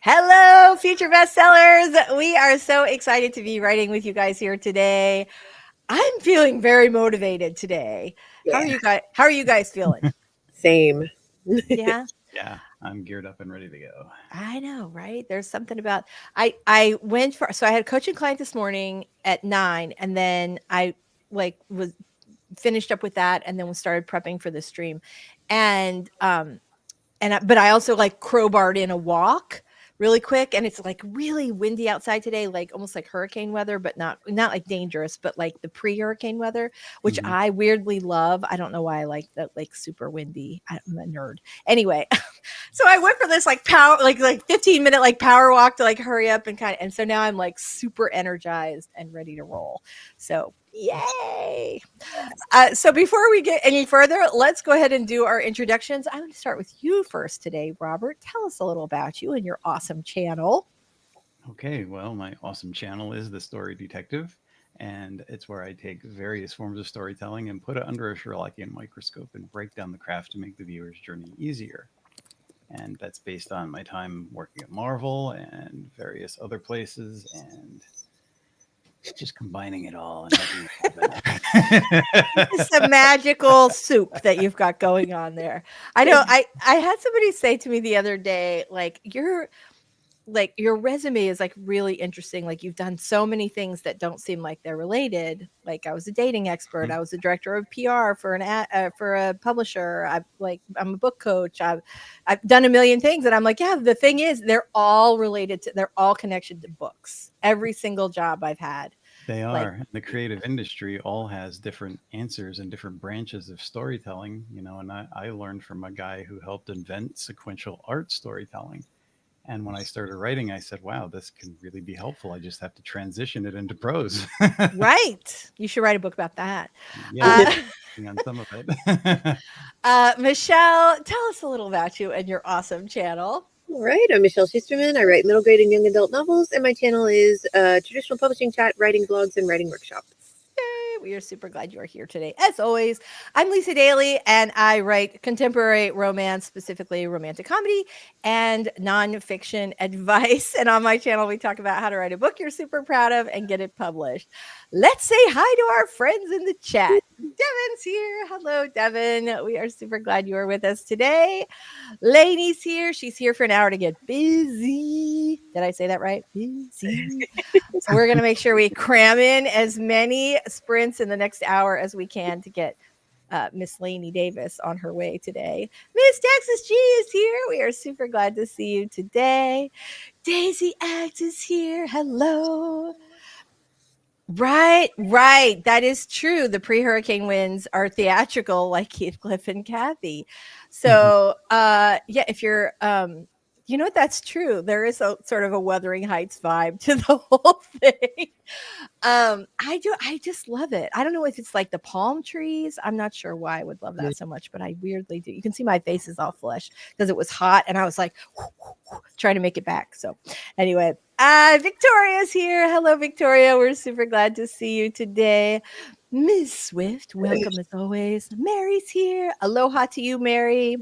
Hello, future bestsellers. We are so excited to be writing with you guys here today. I'm feeling very motivated today. How are Yeah, you guys? How are you guys feeling? same. Yeah, Yeah, I'm geared up and ready to go. I know, right? There's something about I went for so I had a coaching client this morning at 9 and then I was finished up with that and then we started prepping for the stream. And but I also like crowbarred in a walk really quick, and it's like really windy outside today, like almost like hurricane weather, but not like dangerous, but like the pre-hurricane weather, which Mhm. I weirdly love. I don't know why I like that, like super windy. I'm a nerd. Anyway, so I went for this like power, like 15-minute like power walk to like hurry up and so now I'm like super energized and ready to roll. So yay! So before we get any further, let's go ahead and do our introductions. I'm going to start with you first today, Robert. Tell us a little about you and your awesome channel. Okay, well, my awesome channel is The Story Detective, and it's where I take various forms of storytelling and put it under a Sherlockian microscope and break down the craft to make the viewer's journey easier. And that's based on my time working at Marvel and various other places, and just combining it all and making it happen. It's a magical soup that you've got going on there. I know I had somebody say to me the other day, like your resume is like really interesting. Like you've done so many things that don't seem like they're related. Like I was a dating expert. I was a director of PR for for a publisher. I'm a book coach. I've done a million things, and I'm like, yeah. The thing is, they're all related to. They're all connected to books. Every single job I've had, They like are. The creative industry all has different answers and different branches of storytelling, and I learned from a guy who helped invent sequential art storytelling. And when I started writing, I said, wow, this can really be helpful. I just have to transition it into prose. right. You should write a book about that. Yeah, Uh, working on some of it. Michelle, tell us a little about you and your awesome channel. All right, I'm Michelle Schusterman. I write middle grade and young adult novels, and my channel is traditional publishing chat, writing blogs, and writing workshops. Yay, we are super glad you are here today. As always, I'm Lisa Daly, and I write contemporary romance, specifically romantic comedy and nonfiction advice. And on my channel, we talk about how to write a book you're super proud of and get it published. Let's say hi to our friends in the chat. Devin's here. Hello, Devin. We are super glad you are with us today. Lainey's here. She's here for an hour to get busy. Did I say that right? Busy. So we're going to make sure we cram in as many sprints in the next hour as we can to get Miss Lainey Davis on her way today. Miss Texas G is here. We are super glad to see you today. Daisy X is here. Hello. Right, right. That is true. The pre-hurricane winds are theatrical like Heathcliff and Kathy. So, yeah, if you're you know what, that's true. There is a sort of a Wuthering Heights vibe to the whole thing. I just love it. I don't know if it's like the palm trees. I'm not sure why I would love that so much, but I weirdly do. You can see my face is all flushed because it was hot and I was like trying to make it back. So, anyway, Victoria's here. Hello, Victoria. We're super glad to see you today. Miss Swift, welcome as always. Mary's here. Aloha to you, Mary.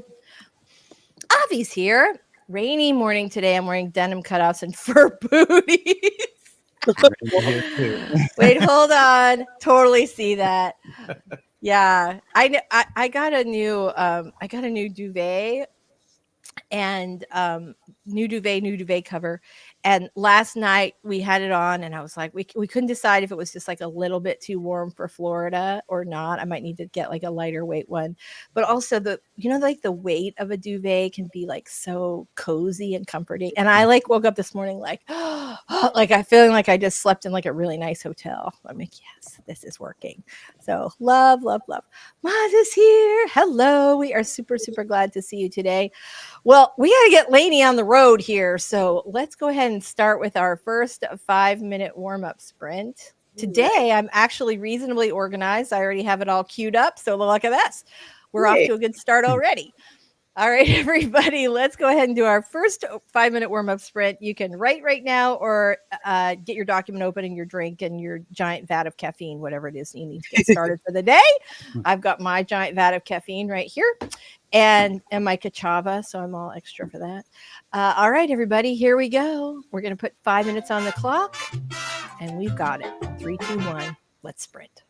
Avi's here. Rainy morning today. I'm wearing denim cutoffs and fur booties. Rainy here too. Wait, hold on. Totally see that. Yeah, I know. I got a new duvet and new duvet cover. And last night we had it on, and I was like, we couldn't decide if it was just like a little bit too warm for Florida or not. I might need to get like a lighter weight one. But also like the weight of a duvet can be like so cozy and comforting. And I like woke up this morning like, like I feeling like I just slept in like a really nice hotel. I'm like, yes, this is working. So love, love, love. Maz is here. Hello. We are super, super glad to see you today. Well, we got to get Lainey on the road here. So let's go ahead and start with our first 5-minute warm up sprint. Today, I'm actually reasonably organized. I already have it all queued up. So look at this. We're off Yay. to a good start already. All right, everybody, let's go ahead and do our first 5-minute warm up sprint. You can write right now or get your document open and your drink and your giant vat of caffeine, whatever it is you need to get started for the day. I've got my giant vat of caffeine right here and my cachava, so I'm all extra for that. All right, everybody, here we go. We're going to put 5 minutes on the clock, and we've got it. 3, 2, 1, let's sprint.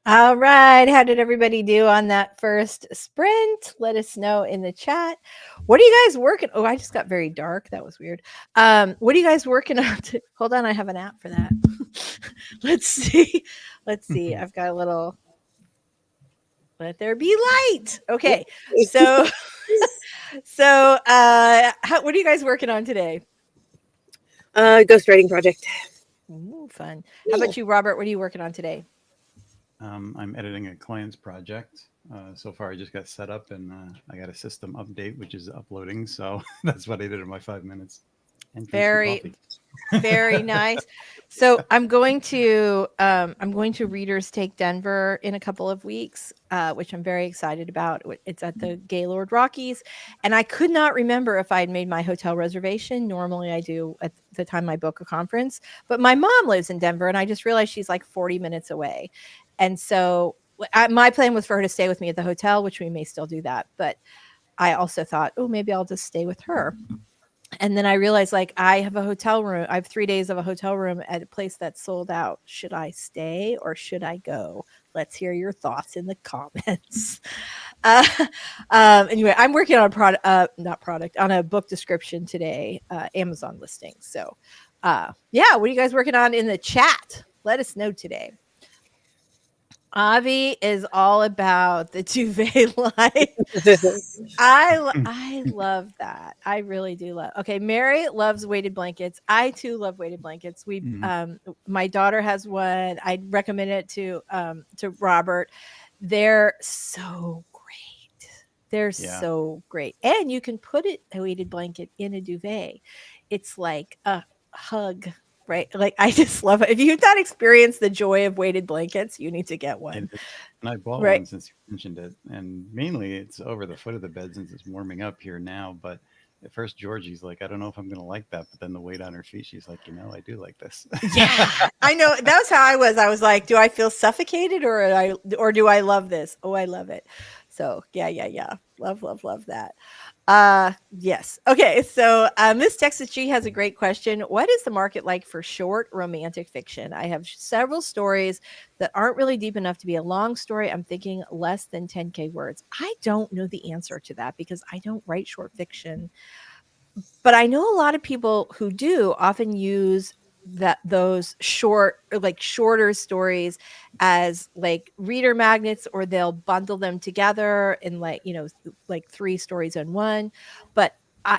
All right. How did everybody do on that first sprint? Let us know in the chat. What are you guys working? Oh, I just got very dark. That was weird. What are you guys working on? Hold on, I have an app for that. Let's see. Let's see. I've got a little. Let there be light. Okay. So, what are you guys working on today? Ghostwriting project. Ooh, fun. How about you, Robert? What are you working on today? I'm editing a client's project. So far, I just got set up and I got a system update, which is uploading. So that's what I did in my 5 minutes. And drink some Very, coffee. very nice. So I'm going to Readers Take Denver in a couple of weeks, which I'm very excited about. It's at the Gaylord Rockies, and I could not remember if I had made my hotel reservation. Normally, I do at the time I book a conference, but my mom lives in Denver, and I just realized she's like 40 minutes away, and so my plan was for her to stay with me at the hotel, which we may still do that, but I also thought, oh, maybe I'll just stay with her. And then I realized, like, I have a hotel room. I have 3 days of a hotel room at a place that's sold out. Should I stay or should I go? Let's hear your thoughts in the comments. Uh, anyway, I'm working on a product, not product, on a book description today, Amazon listing. So, yeah, what are you guys working on in the chat? Let us know today. Avi is all about the duvet life. I love that. I really do love. Okay, Mary loves weighted blankets. I too love weighted blankets. Mhm. My daughter has one. I'd recommend it to Robert. They're so great. They're Yeah. so great. And you can put a weighted blanket in a duvet. It's like a hug, right? Like, I just love it. If you've not experienced the joy of weighted blankets, you need to get It one. is. And I bought Right. one since you mentioned it. And mainly it's over the foot of the bed since it's warming up here now. But at first, Georgie's like, I don't know if I'm going to like that. But then the weight on her feet, she's like, I do like this. Yeah, I know. That was how I was. I was like, do I feel suffocated or do I love this? Oh, I love it. So yeah, yeah, yeah. Love, love, love that. Yes. Okay. So Miss Texas G has a great question. What is the market like for short romantic fiction? I have several stories that aren't really deep enough to be a long story. I'm thinking less than 10K words. I don't know the answer to that because I don't write short fiction, but I know a lot of people who do often use those shorter stories as like reader magnets, or they'll bundle them together in like, like 3 stories in one. But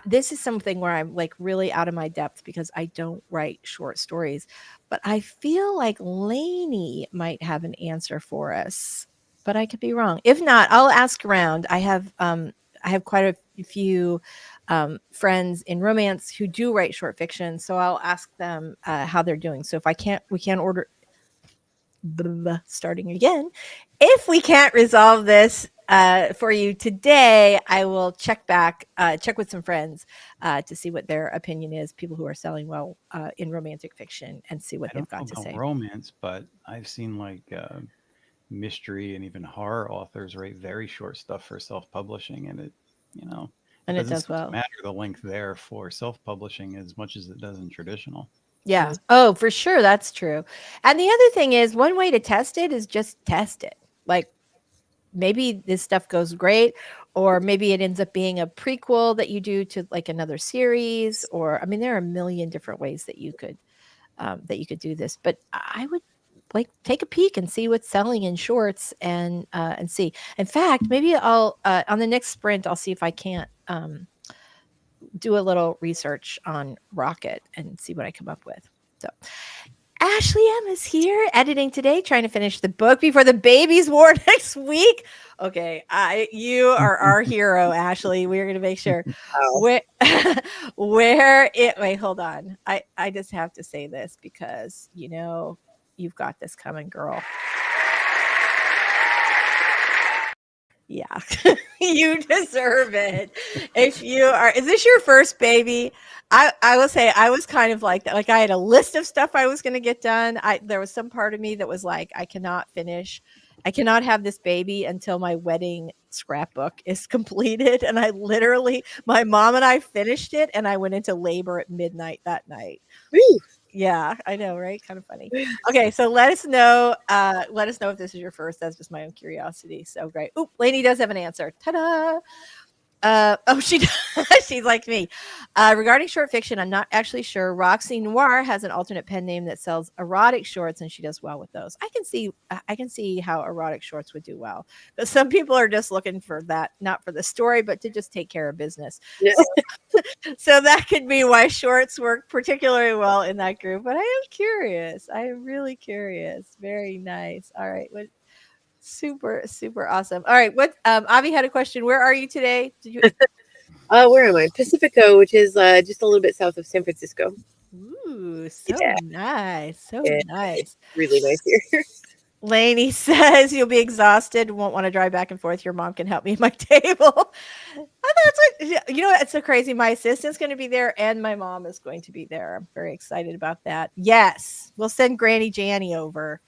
this is something where I'm like really out of my depth because I don't write short stories. But I feel like Lainey might have an answer for us, but I could be wrong. If not, I'll ask around. I have quite a few friends in romance who do write short fiction, so I'll ask them how they're doing. So if we can't order. Blah, blah, starting again. If we can't resolve this for you today, I will check with some friends to see what their opinion is. People who are selling well in romantic fiction, and see what I they've don't know got to about say. romance, but I've seen like mystery and even horror authors write very short stuff for self-publishing, and you know, it And it doesn't does seem to well. matter the length there for self-publishing as much as it does in traditional. Yeah. Oh, for sure. That's true. And the other thing is, one way to test it is just test it. Like, maybe this stuff goes great, or maybe it ends up being a prequel that you do to like another series, or I mean, there are a million different ways that you could do this. But I would like take a peek and see what's selling in shorts, and see. In fact, maybe I'll on the next sprint I'll see if I can't do a little research on Rocket and see what I come up with. So Ashley M is here editing today, trying to finish the book before the baby's war next week. Okay, you are our hero, Ashley. We're gonna make sure Wow. where where it. Wait, hold on. I just have to say this because you've got this coming, girl. Yeah, you deserve it. If you are, is this your first baby? I will say I was kind of like that. Like, I had a list of stuff I was going to get done. There was some part of me that was like, I cannot have this baby until my wedding scrapbook is completed. And my mom and I finished it, and I went into labor at midnight that night. Woo. Yeah, I know, right? Kind of funny. Okay, so let us know. Let us know if this is your first. That's just my own curiosity. So great. Oop, Lainey does have an answer. Ta-da! Oh, she she's like me. Regarding short fiction, I'm not actually sure. Roxy Noir has an alternate pen name that sells erotic shorts, and she does well with those. I can see how erotic shorts would do well. But some people are just looking for that, not for the story, but to just take care of business. Yeah. So that could be why shorts work particularly well in that group. But I am curious. I am really curious. Very nice. All right. What super, super awesome. All right. What Avi had a question. Where are you today? Did you Where am I? Pacifico, which is just a little bit south of San Francisco. Ooh, so Yeah, nice. So yeah, nice. really nice here. Lainey says you'll be exhausted, won't want to drive back and forth. Your mom can help me at my table. That's what you know what? It's so crazy. My assistant's going to be there and my mom is going to be there. I'm very excited about that. Yes. We'll send Granny Janny over.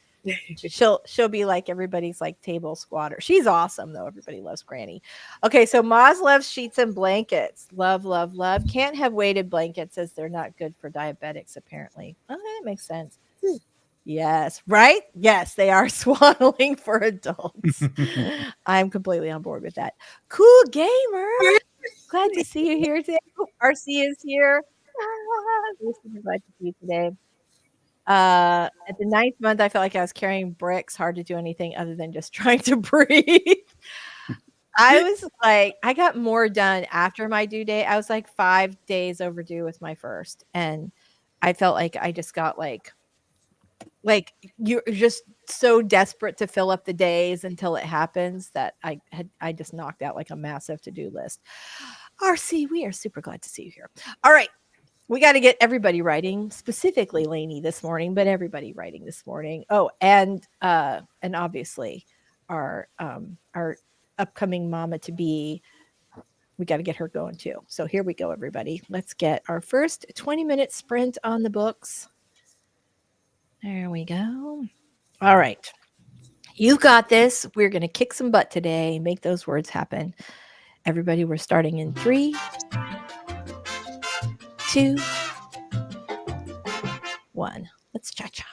She'll be like everybody's like table squatter. She's awesome though. Everybody loves Granny. Okay, so Moz loves sheets and blankets. Love, love, love. Can't have weighted blankets as they're not good for diabetics, apparently. Oh, that makes sense. Yes, right? Yes, they are swaddling for adults. I'm completely on board with that. Cool gamer. Glad to see you here today. Oh, RC is here. We're super glad to see you today. At the ninth month, I felt like I was carrying bricks, hard to do anything other than just trying to breathe. I was like, I got more done after my due date. I was like 5 days overdue with my first, and I felt like I just got like you're just so desperate to fill up the days until it happens that I just knocked out like a massive to-do list. RC, we are super glad to see you here. All right. We got to get everybody writing, specifically Lainey this morning, but everybody writing this morning. Oh, and obviously our upcoming mama to be, we got to get her going too. So here we go, everybody. Let's get our first 20-minute sprint on the books. There we go. All right. You've got this. We're going to kick some butt today, make those words happen. Everybody, we're starting in 3, 2, 1. Let's cha cha.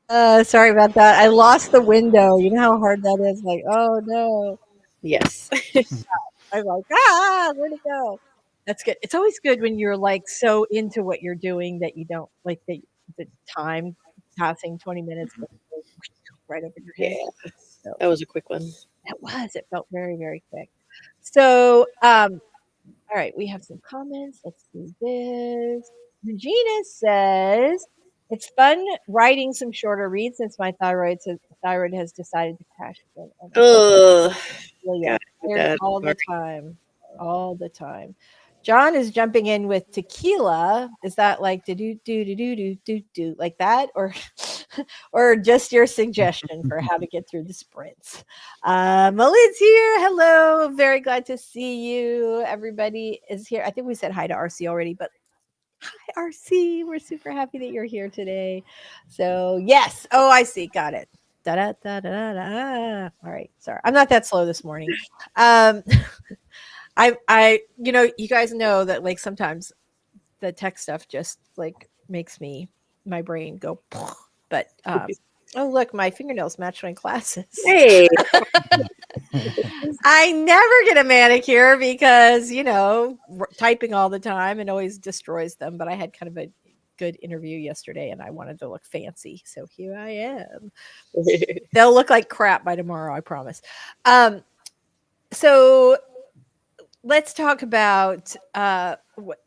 Sorry about that. I lost the window. You know how hard that is? Like, oh no. Yes. I'm like, where'd it go? That's good. It's always good when you're like so into what you're doing that you don't like the time passing 20 minutes goes right over your head. Yeah. So That was a quick one. that was. It felt very, very quick. So, all right, we have some comments. Let's do this. Regina says it's fun writing some shorter reads since my thyroid has decided to crash again. Oh my god. Oh, Well, yeah, God, tired that. all the time, all the time. John is jumping in with tequila. Is that like do do do do do do do do like that, or or just your suggestion for how to get through the sprints? Maline's here. Hello, very glad to see you. Everybody is here. I think we said hi to RC already, but hi RC. We're super happy that you're here today. So yes. Oh, I see. Got it. Da da da da da. All right. Sorry, I'm not that slow this morning. Um, you guys know that like sometimes the tech stuff just like makes my brain go. But oh look, my fingernails match my glasses. Hey. I never get a manicure because typing all the time and always destroys them. But I had kind of a good interview yesterday, and I wanted to look fancy, so here I am. They'll look like crap by tomorrow, I promise. So let's talk about what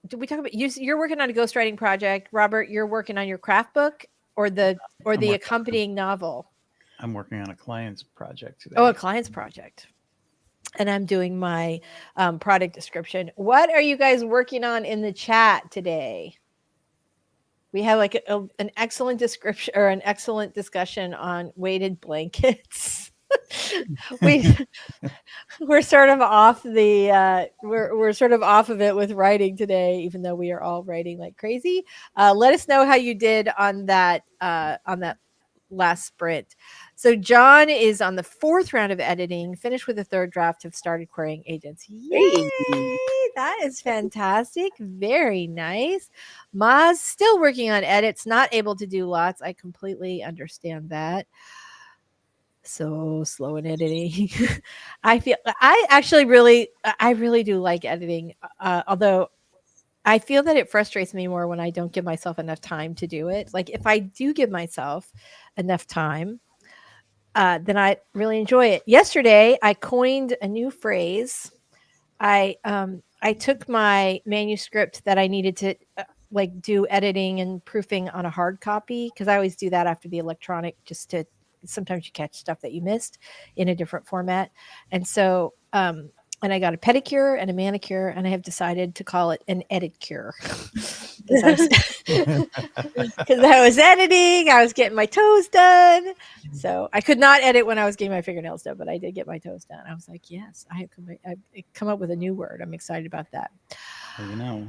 did we talk about? You're working on a ghostwriting project, Robert. You're working on your craft book or the I'm working, accompanying novel. I'm working on a client's project Oh, a today. client's project. And I'm doing my product description. What are you guys working on in the chat today? We have like an excellent description or an excellent discussion on weighted blankets. we we're sort of off the we're sort of off of it with writing today, even though we are all writing like crazy. Let us know how you did on that last sprint. So John is on the fourth round of editing, finished with the third draft, have started querying agents. Hey. Yay! That is fantastic. Very nice. Maz still working on edits, not able to do lots. I completely understand that. So slow in editing. I really do like editing. Although I feel that it frustrates me more when I don't give myself enough time to do it. Like if I do give myself enough time, then I really enjoy it. Yesterday, I coined a new phrase. I took my manuscript that I needed to like do editing and proofing on a hard copy because I always do that after the electronic just to sometimes you catch stuff that you missed in a different format. And so and I got a pedicure and a manicure, and I have decided to call it an edit cure because I was editing, I was getting my toes done. So I could not edit when I was getting my fingernails done, but I did get my toes done. I was like, yes, I've come up with a new word. I'm excited about that. Well,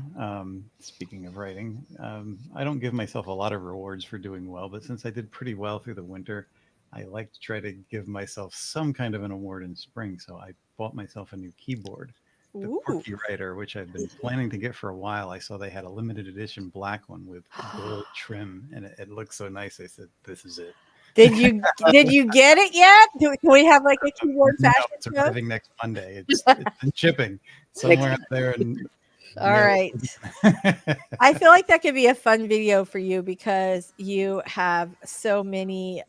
speaking of writing, I don't give myself a lot of rewards for doing well, but since I did pretty well through the winter, I like to try to give myself some kind of an award in spring. So I bought myself a new keyboard, the Ooh. Quirky Writer, which I've been planning to get for a while. I saw they had a limited edition black one with gold trim, and it looked so nice. I said, "This is it." Did you get it yet? Do we have like a keyboard No, fashion it's show? arriving next Monday. It's in shipping somewhere out there in All right. I feel like that could be a fun video for you because you have so many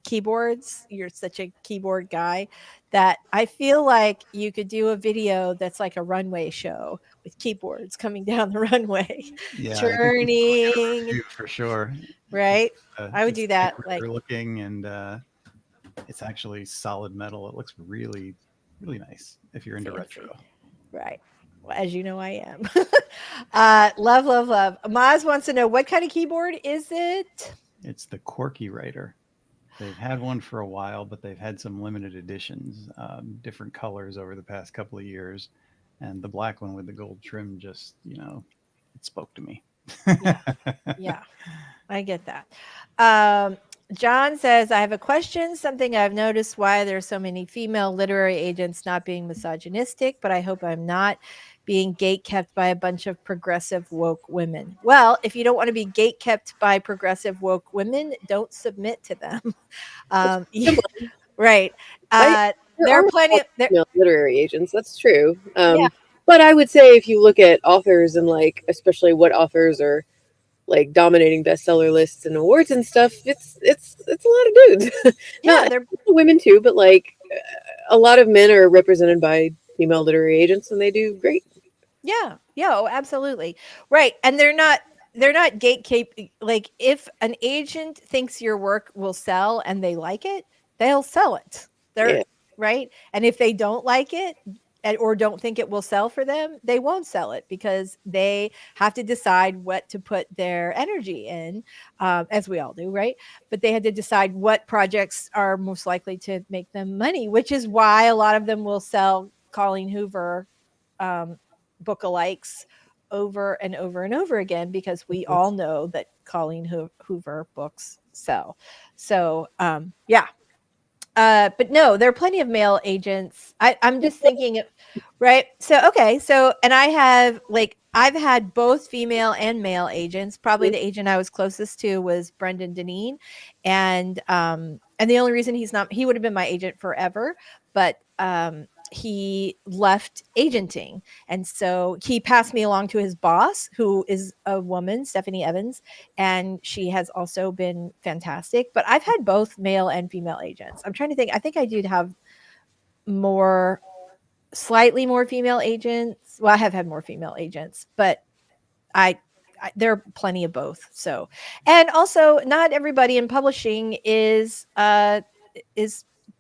keyboards. You're such a keyboard guy that I feel like you could do a video that's like a runway show with keyboards coming down the runway, Yeah, I think we'll get a turning, review for sure. right? I would It's do that. Like typewriter looking, and it's actually solid metal. It looks really, really nice if you're into fancy. retro. Right. Well, as you know, I am. Love, love, love. Maz wants to know what kind of keyboard is it? It's the Quirky Writer. They've had one for a while, but they've had some limited editions, different colors over the past couple of years. And the black one with the gold trim just, it spoke to me. Yeah. Yeah. I get that. Um, John says, I have a question. Something I've noticed why there's so many female literary agents not being misogynistic, but I hope I'm not. being gate kept by a bunch of progressive woke women. Well, if you don't want to be gate kept by progressive woke women, don't submit to them. It's Yeah, simple. right. I there There are are a plenty lot of there. of female literary agents. That's true. Yeah, But I would say if you look at authors and like especially what authors are like dominating bestseller lists and awards and stuff, it's a lot of dudes. yeah, Not they're women too, but like a lot of men are represented by female literary agents, and they do great. yeah, yeah, oh, absolutely. Right. And they're not gatekeep like if an agent thinks your work will sell and they like it, they'll sell it. They're Yeah, right. And if they don't like it or don't think it will sell for them, they won't sell it because they have to decide what to put their energy in, as we all do, right? But they had to decide what projects are most likely to make them money, which is why a lot of them will sell Colleen Hoover um, book-alikes over and over and over again because we all know that Colleen Hoover books sell. So, yeah. But no, there are plenty of male agents. I'm just thinking, right? So, okay. So, and I've had both female and male agents. Probably the agent I was closest to was Brendan Deneen. And the only reason he would have been my agent forever, but, he left agenting. And so he passed me along to his boss, who is a woman, Stephanie Evans, and she has also been fantastic. But I've had both male and female agents. I'm trying to think. I think I did have more, slightly more female agents. Well, I have had more female agents, but I, there are plenty of both. So, and also not everybody in publishing is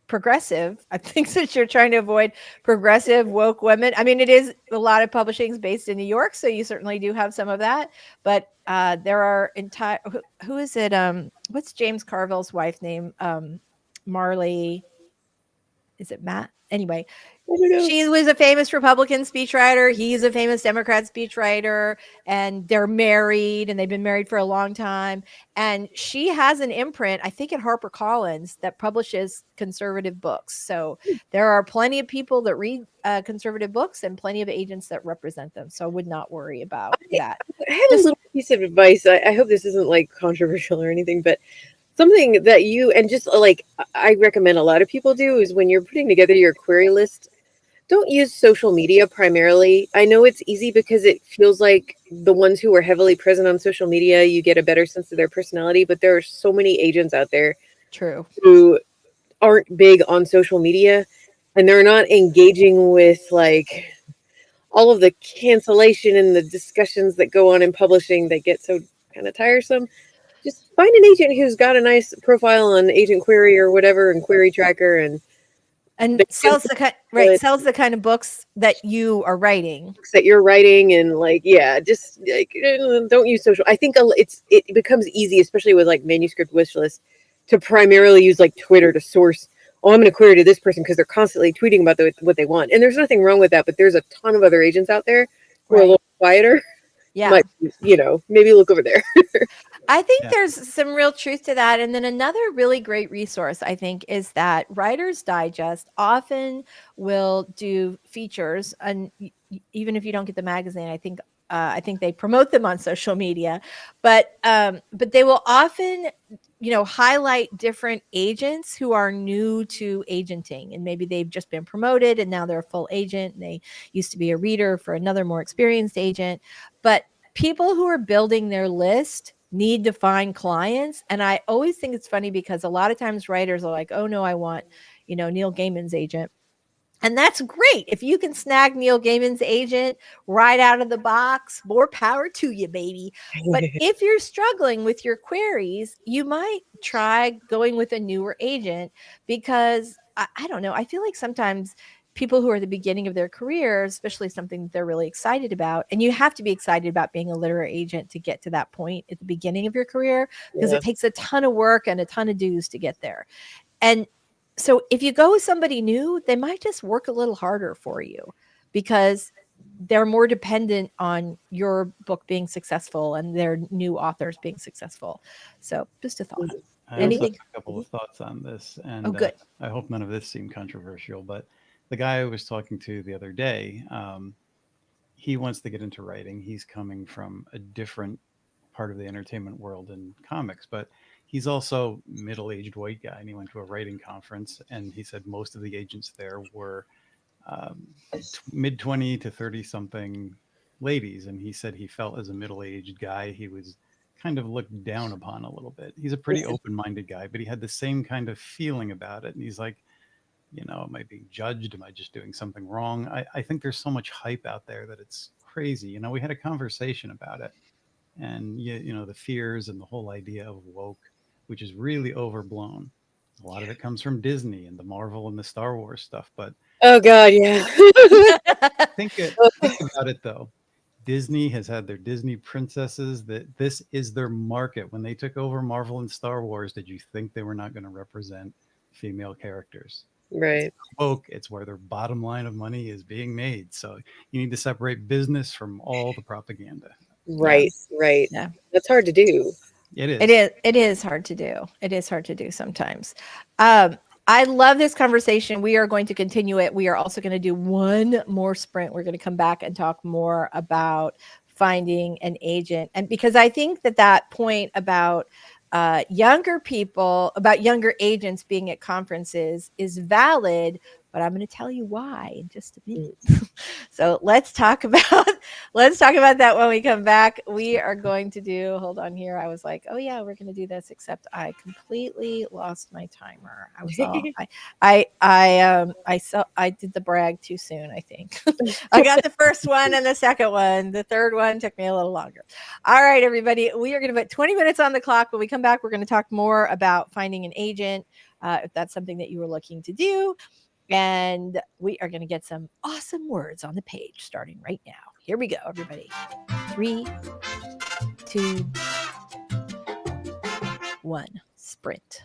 progressive. I think since you're trying to avoid progressive woke women, I mean, it is a lot of publishing is based in New York, so you certainly do have some of that. But there are entire who is it? What's James Carville's wife name? Marley. Is it Matt? Anyway, I don't know. she was a famous Republican speechwriter. He's a famous Democrat speechwriter, and they're married, and they've been married for a long time. And she has an imprint, I think, at HarperCollins that publishes conservative books. So there are plenty of people that read conservative books, and plenty of agents that represent them. So I would not worry about that. I have a Just little piece of advice. I hope this isn't like controversial or anything, but something that you and just like I recommend a lot of people do is when you're putting together your query list, don't use social media primarily. I know it's easy because it feels like the ones who are heavily present on social media, you get a better sense of their personality, but there are so many agents out there true. who aren't big on social media and they're not engaging with like all of the cancellation and the discussions that go on in publishing that get so kind of tiresome. Just find an agent who's got a nice profile on Agent Query or whatever and Query Tracker, and And they can sells the kind of books that you are writing. books that you're writing and like yeah, just like don't use social. I think it becomes easy, especially with like manuscript wish lists, to primarily use like Twitter to source. Oh, I'm going to query to this person because they're constantly tweeting about what they want, and there's nothing wrong with that. But there's a ton of other agents out there who are a Right. little quieter. Yeah. Might maybe look over there. I think Yeah. there's some real truth to that. And then another really great resource, I think, is that Writer's Digest often will do features, and even if you don't get the magazine, I think they promote them on social media, but they will often, highlight different agents who are new to agenting, and maybe they've just been promoted and now they're a full agent, and they used to be a reader for another more experienced agent. But people who are building their list need to find clients. And I always think it's funny because a lot of times writers are like, oh no, I want, Neil Gaiman's agent. And that's great. If you can snag Neil Gaiman's agent right out of the box, more power to you, baby. But if you're struggling with your queries, you might try going with a newer agent because I don't know. I feel like sometimes people who are at the beginning of their career, especially something that they're really excited about, and you have to be excited about being a literary agent to get to that point at the beginning of your career because Yeah. it takes a ton of work and a ton of dues to get there. And so if you go with somebody new, they might just work a little harder for you because they're more dependent on your book being successful and their new authors being successful. So just a thought. I also have Anything? a couple of thoughts on this, Oh, and good. I hope none of this seemed controversial. But the guy I was talking to the other day, he wants to get into writing. He's coming from a different part of the entertainment world in comics, but he's also middle-aged white guy, and he went to a writing conference, and he said most of the agents there were um, mid 20 to 30 something ladies, and he said he felt as a middle-aged guy he was kind of looked down upon a little bit. He's a pretty open-minded guy, but he had the same kind of feeling about it, and he's like, am I being judged? Am I just doing something wrong? I think there's so much hype out there that it's crazy. We had a conversation about it, and the fears and the whole idea of woke, which is really overblown. A lot of it comes from Disney and the Marvel and the Star Wars stuff, but Oh God, yeah. think about it though. Disney has had their Disney princesses, that this is their market. When they took over Marvel and Star Wars, did you think they were not going to represent female characters? It's Right. woke. It's where their bottom line of money is being made. So you need to separate business from all the propaganda. Yeah. Right. Right. Yeah. That's hard to do. It It is. is. It is hard to do. It is hard to do sometimes. Um, I love this conversation. We are going to continue it. We are also going to do one more sprint. We're going to come back and talk more about finding an agent, and because I think that that point about younger people, about younger agents being at conferences, is valid. But I'm going to tell you why in just a minute. So let's talk about let's talk about that when we come back. We are going to do, hold on here. I was like, oh yeah, we're going to do this, except I completely lost my timer. I was all I did the brag too soon, I think. I got the first one and the second one. The third one took me a little longer. All right, everybody. We are going to put 20 minutes on the clock. When we come back, we're going to talk more about finding an agent, if that's something that you were looking to do. And we are going to get some awesome words on the page starting right now. Here we go, everybody. 3, 2, 1, sprint.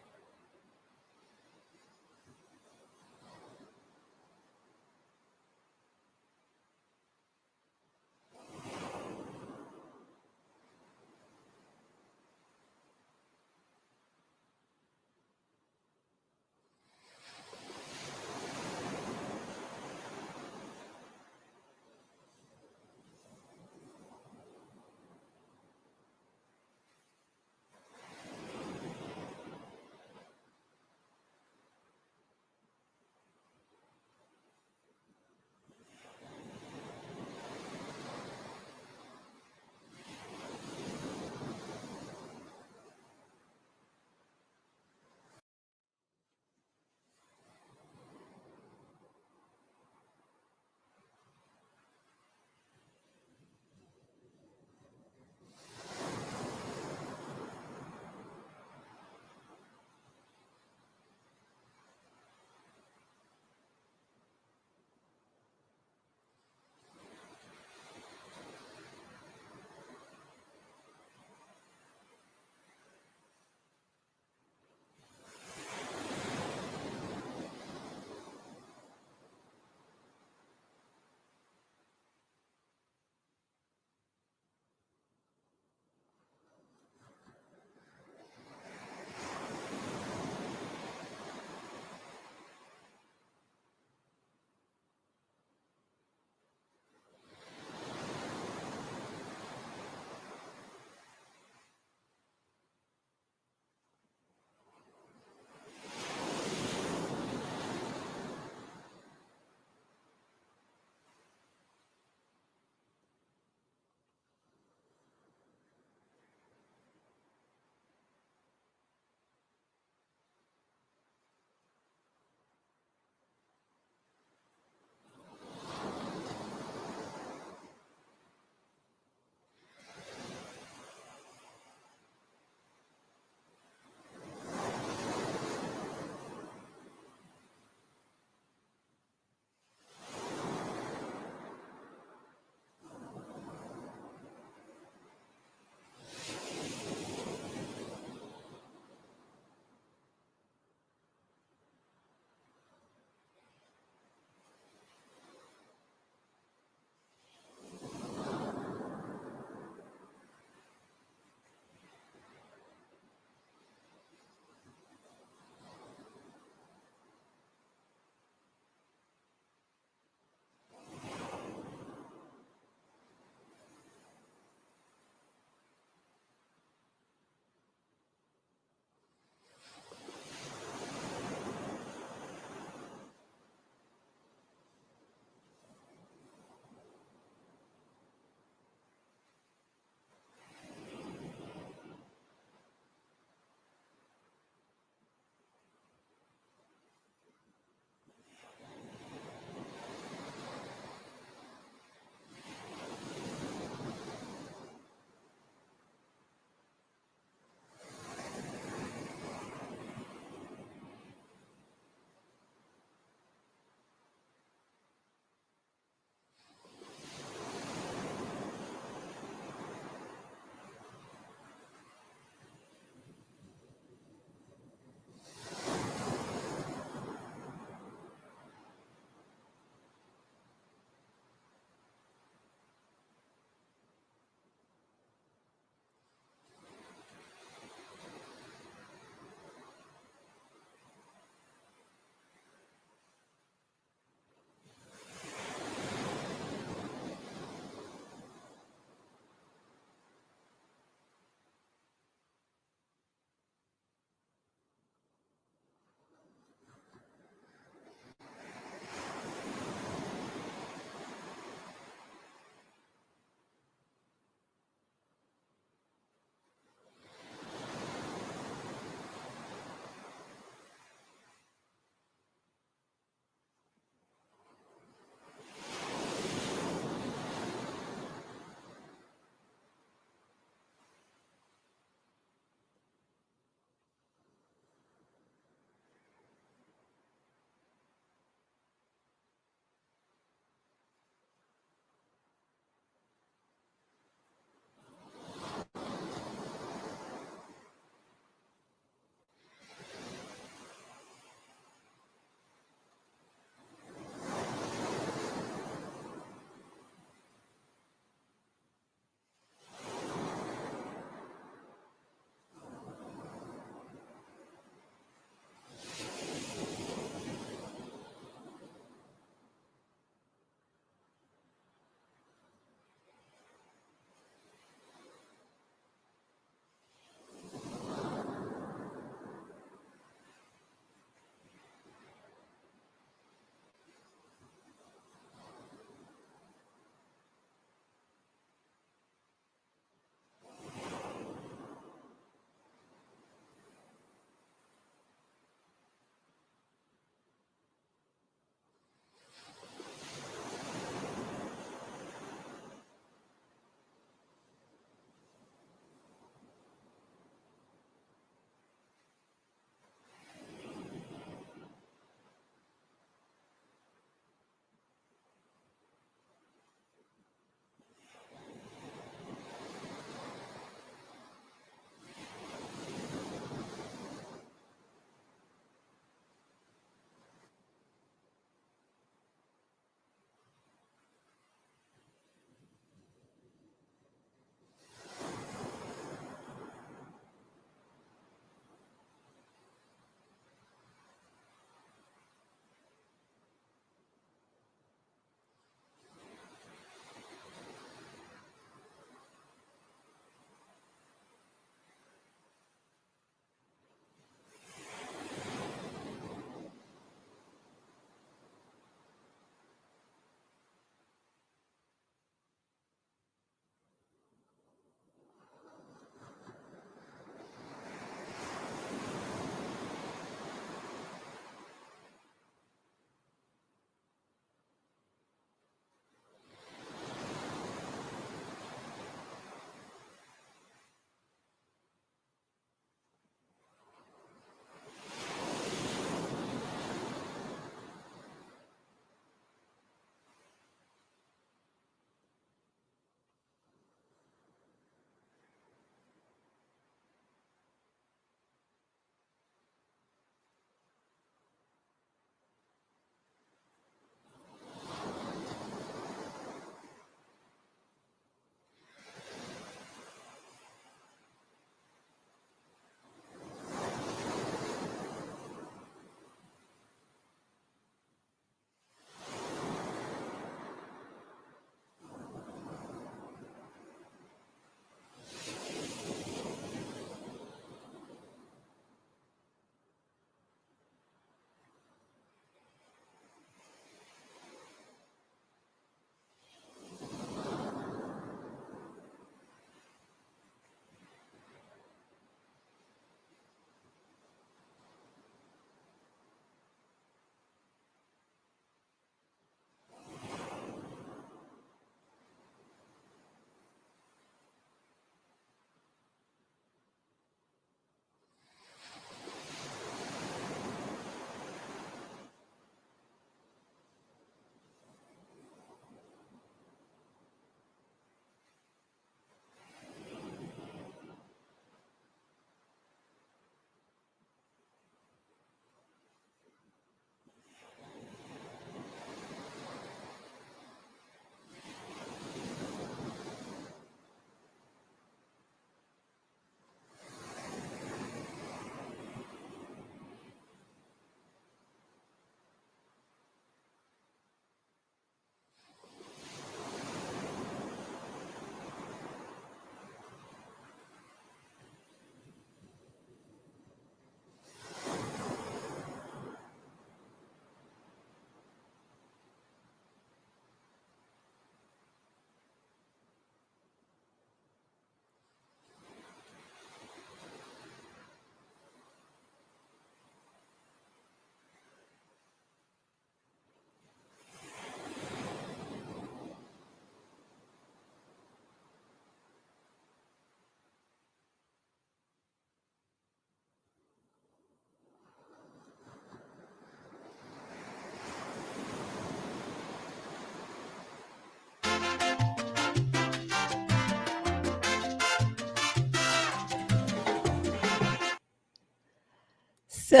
So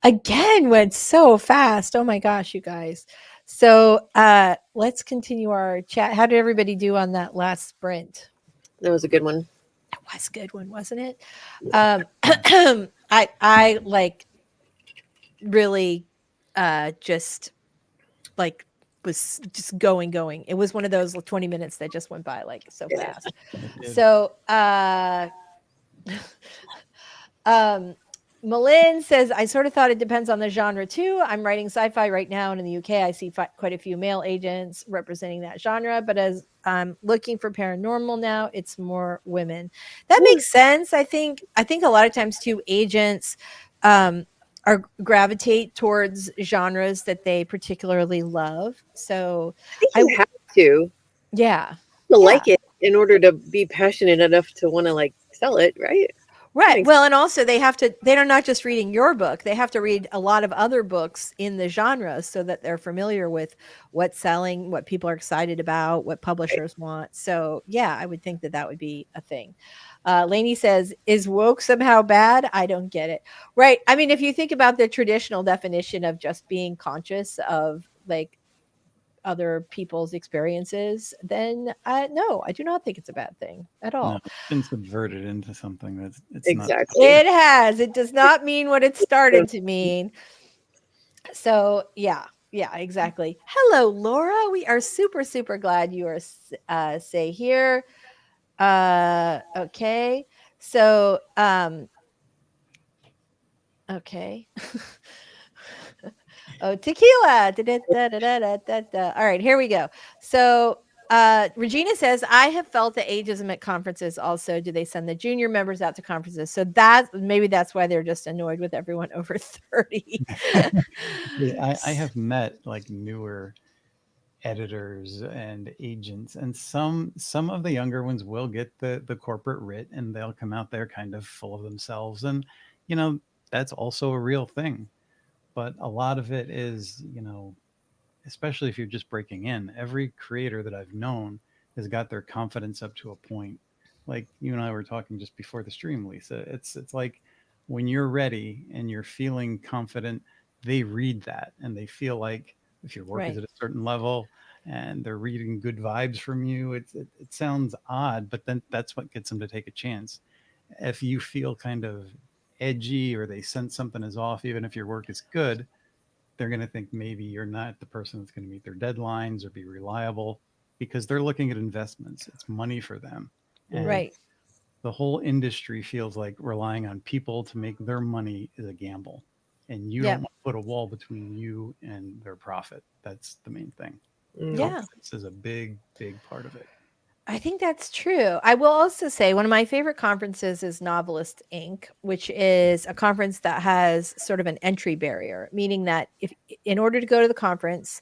again, went so fast. Oh my gosh, you guys. So let's continue our chat. How did everybody do on that last sprint? That was a good one. That was a good one, wasn't it? Yeah. Um, I like really just like was just going. It was one of those 20 minutes that just went by like so Yeah. fast. It did. So Um, Malin says, I sort of thought it depends on the genre too. I'm writing sci fi right now, and in the UK, I see quite a few male agents representing that genre. But as I'm looking for paranormal now, it's more women. That Yeah. makes sense. I think a lot of times too, agents um, are gravitate towards genres that they particularly love. So I think I, you have to yeah, yeah. like it in order to be passionate enough to want to like sell it, right? That Right. makes Well, and also they're not just reading your book, they have to read a lot of other books in the genre so that they're familiar with what's selling, what people are excited about, what sense. publishers want. So, yeah, I would think that that would be a thing. Lainey says, is woke somehow bad? I don't get it. Right. I mean, if you think about the traditional definition of just being conscious of like other people's experiences, then no, I do not think it's a bad thing at No, all. it's been subverted into something that's it's not supposed to Exactly. be. It has. It does not mean what it started to mean. So, yeah. Yeah, exactly. Hello, Laura. We are super, super glad you are say here. Okay. So, okay. Oh, tequila. Da-da-da-da-da-da-da. All right, here we go. So, Regina says, I have felt the ageism at conferences also. Do they send the junior members out to conferences? So that maybe that's why they're just annoyed with everyone over 30. Yeah, I have met like newer editors and agents, and some of the younger ones will get the corporate writ, and they'll come out there kind of full of themselves, and you know that's also a real thing. But a lot of it is, especially if you're just breaking in, every creator that I've known has got their confidence up to a point. Like you and I were talking just before the stream, Lisa. It's like when you're ready and you're feeling confident, they read that and they feel like if your work is Right. at a certain level and they're reading good vibes from you, it sounds odd, but then that's what gets them to take a chance. If you feel kind of edgy or they sense something is off, even if your work is good, they're going to think maybe you're not the person that's going to meet their deadlines or be reliable because they're looking at investments. It's money for them. Mm. And Right. the whole industry feels like relying on people to make their money is a gamble. And you don't Yep. want to put a wall between you and their profit. That's the main thing. Mm. Yeah. Confidence is a big, big part of it. I think that's true. I will also say one of my favorite conferences is Novelist Inc., which is a conference that has sort of an entry barrier, meaning that if in order to go to the conference,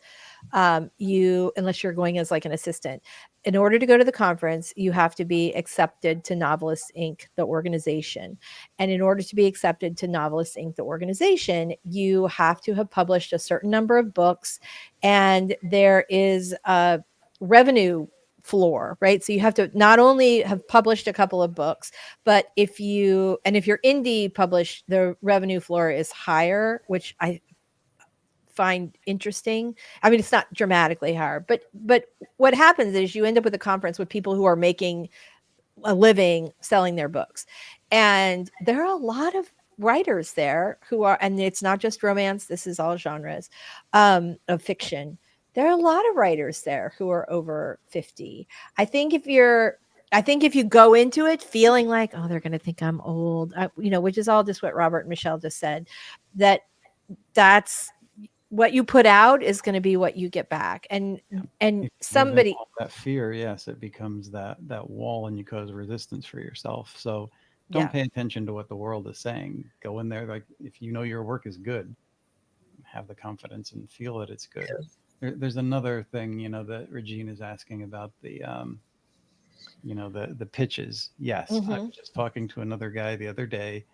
you unless you're going as like an assistant, in order to go to the conference, you have to be accepted to Novelist Inc., the organization. And in order to be accepted to Novelist Inc., the organization, you have to have published a certain number of books, and there is a revenue floor, right? So you have to not only have published a couple of books, but if you're indie published, the revenue floor is higher, which I find interesting. I mean, it's not dramatically higher, but what happens is you end up with a conference with people who are making a living selling their books. And there are a lot of writers there who are, and it's not just romance, this is all genres of fiction. There are a lot of writers there who are over 50. I think if you're I think if you go into it feeling like, oh, they're going to think I'm old, which is all just what Robert and Michelle just said, that that's what you put out is going to be what you get back. And If you give in somebody, all that fear, yes, it becomes that wall and you cause resistance for yourself. So don't yeah, pay attention to what the world is saying. Go in there like if you know your work is good, have the confidence and feel that it's good. There's another thing, that Regine is asking about the pitches. Yes, I hmm was just talking to another guy the other day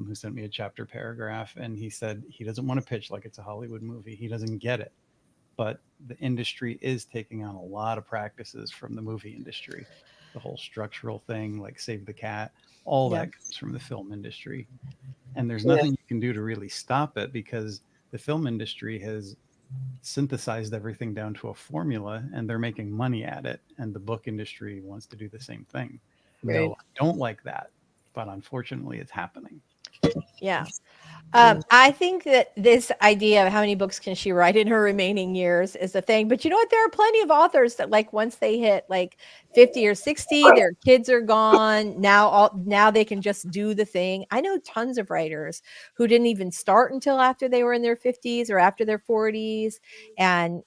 who sent me a chapter paragraph, and he said he doesn't want to pitch like it's a Hollywood movie. He doesn't get it, but the industry is taking on a lot of practices from the movie industry. The whole structural thing, like Save the Cat, all yeah, that comes from the film industry. And there's Yeah. nothing you can do to really stop it, because the film industry has synthesized everything down to a formula and they're making money at it. And the book industry wants to do the same thing. No, Right. I don't like that. But unfortunately, it's happening. Yeah. Mm. I think that this idea of how many books can she write in her remaining years is a thing. But you know what? There are plenty of authors that, like, once they hit like 50 or 60, their kids are gone. Now they can just do the thing. I know tons of writers who didn't even start until after they were in their 50s or after their 40s, and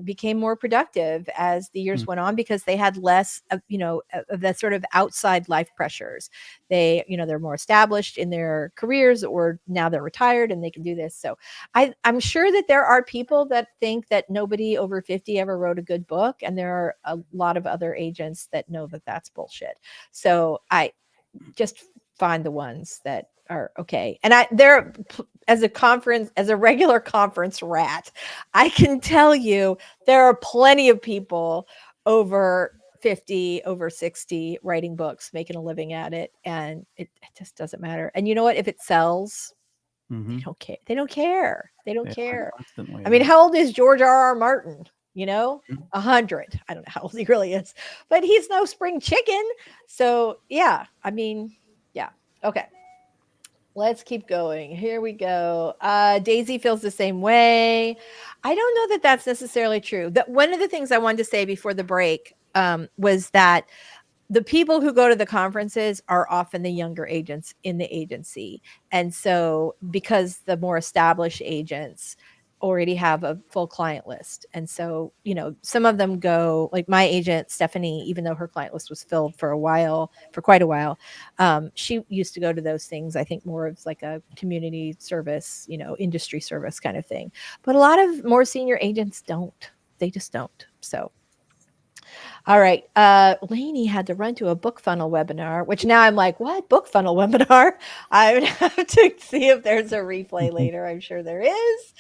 became more productive as the years Mm. went on because they had less of the sort of outside life pressures. They're more established in their careers, or now they're retired and they can do this. So I'm sure that there are people that think that nobody over 50 ever wrote a good book, and there are a lot of other agents that know that that's bullshit. So I just find the ones that are okay. And as a regular conference rat, I can tell you there are plenty of people over 50, over 60 writing books, making a living at it, and it just doesn't matter. And you know what? If it sells, they Hmm. don't care. They don't care. They don't They are care. constantly I mean, that. how old is George R.R. Martin? Mm. 100. I don't know how old he really is, but he's no spring chicken. So yeah, I mean, yeah. Okay. Let's keep going. Here we go. Daisy feels the same way. I don't know that that's necessarily true. That one of the things I wanted to say before the break was that the people who go to the conferences are often the younger agents in the agency. And so, because the more established agents already have a full client list. And so, some of them go, like my agent, Stephanie, even though her client list was filled for quite a while, she used to go to those things, I think more of like a community service, industry service kind of thing. But a lot of more senior agents don't. They just don't. So, all right. Lainey had to run to a book funnel webinar, which now I'm like, what book funnel webinar? I would have to see if there's a replay later. I'm sure there is.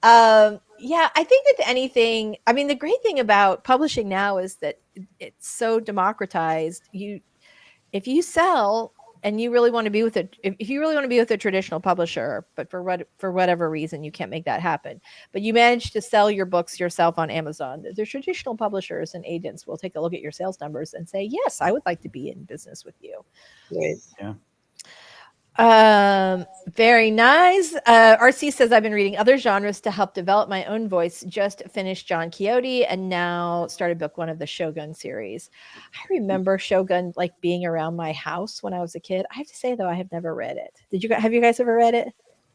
Yeah, I think with anything, I mean, the great thing about publishing now is that it's so democratized. If you sell and you really want to be with it, if you really want to be with a traditional publisher, but for whatever reason you can't make that happen, but you manage to sell your books yourself on Amazon, the traditional publishers and agents will take a look at your sales numbers and say, yes, I would like to be in business with you. Right. Yeah. Very nice. RC says, I've been reading other genres to help develop my own voice. Just finished John Quixote and now started book one of the Shogun series. I remember Shogun like being around my house when I was a kid. I have to say though, I have never read it. Have you guys ever read it?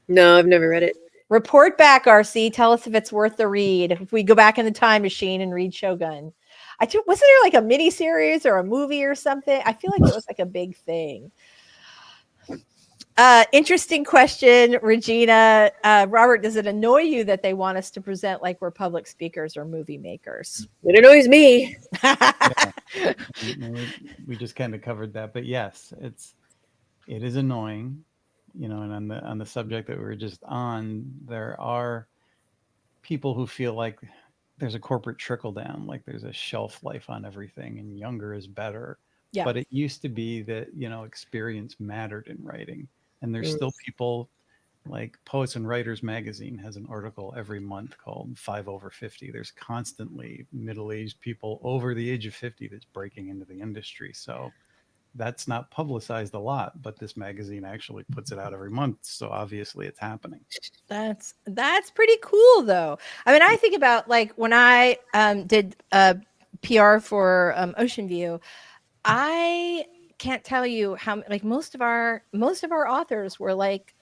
No, I've never read it. Report back, RC. Tell us if it's worth the read. If we go back in the time machine and read Shogun. Wasn't there like a mini series or a movie or something? I feel like it was like a big thing. Interesting question, Regina. Robert, does it annoy you that they want us to present like we're public speakers or movie makers? It annoys me. Yeah. We just kind of covered that, but yes, it is annoying, and on the subject that we were just on, there are people who feel like there's a corporate trickle down, like there's a shelf life on everything and younger is better. Yeah. But it used to be that, experience mattered in writing. And there's Mm. still people, like Poets and Writers magazine has an article every month called 5 over 50. There's constantly middle-aged people over the age of 50 that's breaking into the industry. So that's not publicized a lot, but this magazine actually puts it out every month. So obviously it's happening. That's pretty cool though. I mean, I think about like when I did PR for Ocean View, I can't tell you how like most of our authors were like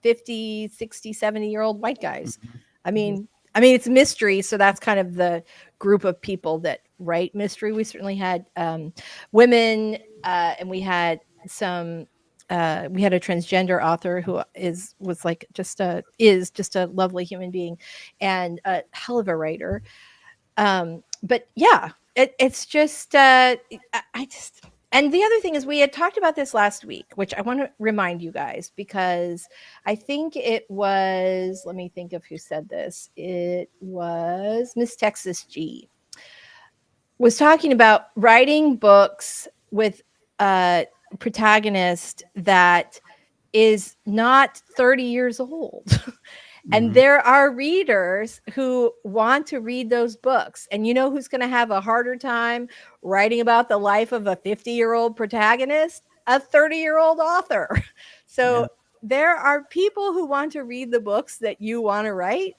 50, 60, 70-year-old white guys. Mhm. I mean, it's mystery, so that's kind of the group of people that write mystery. We certainly had women, and we had some. We had a transgender author who is just a lovely human being, and a hell of a writer. But yeah, it's just I just. And the other thing is, we had talked about this last week, which I want to remind you guys because I think it was. Let me think of who said this. It was Miss Texas G. Was talking about writing books with a protagonist that is not 30 years old. And Hmm. there are readers who want to read those books. And you know who's going to have a harder time writing about the life of a 50-year-old protagonist? A 30-year-old author. Yeah. So there are people who want to read the books that you want to write.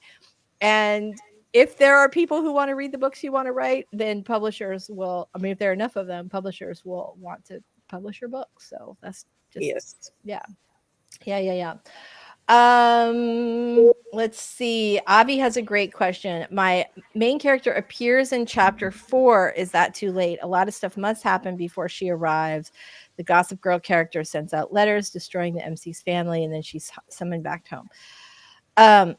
And if there are people who want to read the books you want to write, then publishers will, I mean, if there are enough of them, publishers will want to publish your books. So that's just, Yes. yeah. Yeah, yeah, yeah. Let's see. Avi has a great question. My main character appears in chapter 4. Is that too late? A lot of stuff must happen before she arrives. The Gossip Girl character sends out letters destroying the MC's family, and then she's summoned back home. Um,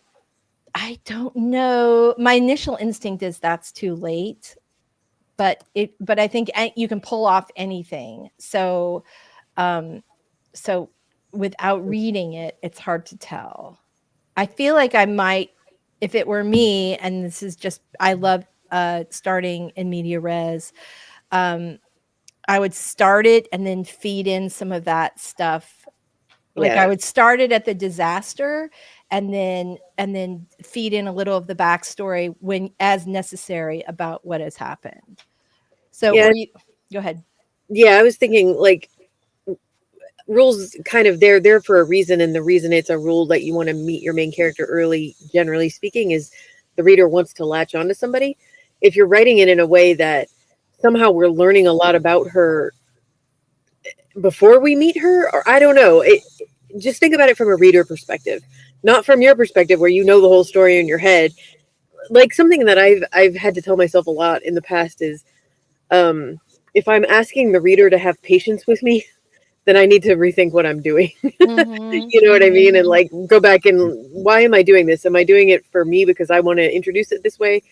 I don't know. My initial instinct is that's too late, but I think you can pull off anything. Um, so without reading it, it's hard to tell. I feel like I might, if it were me, and this is just, I love starting in media res. Um, I would start it and then feed in some of that stuff. Like I Yeah. would start it at the disaster and then feed in a little of the backstory when as necessary about what has happened. So Yeah. were you, go ahead. Yeah. I was thinking like rules kind of there for a reason, and the reason it's a rule that you want to meet your main character early, generally speaking, is the reader wants to latch onto somebody. If you're writing it in a way that somehow we're learning a lot about her before we meet her, or I don't know, just think about it from a reader perspective, not from your perspective where you know the whole story in your head. Like something that I've had to tell myself a lot in the past is, um, if I'm asking the reader to have patience with me, then I need to rethink what I'm doing. Mhm. You know what I mean? And Mhm. like go back and why am I doing this? Am I doing it for me because I want to introduce it this way?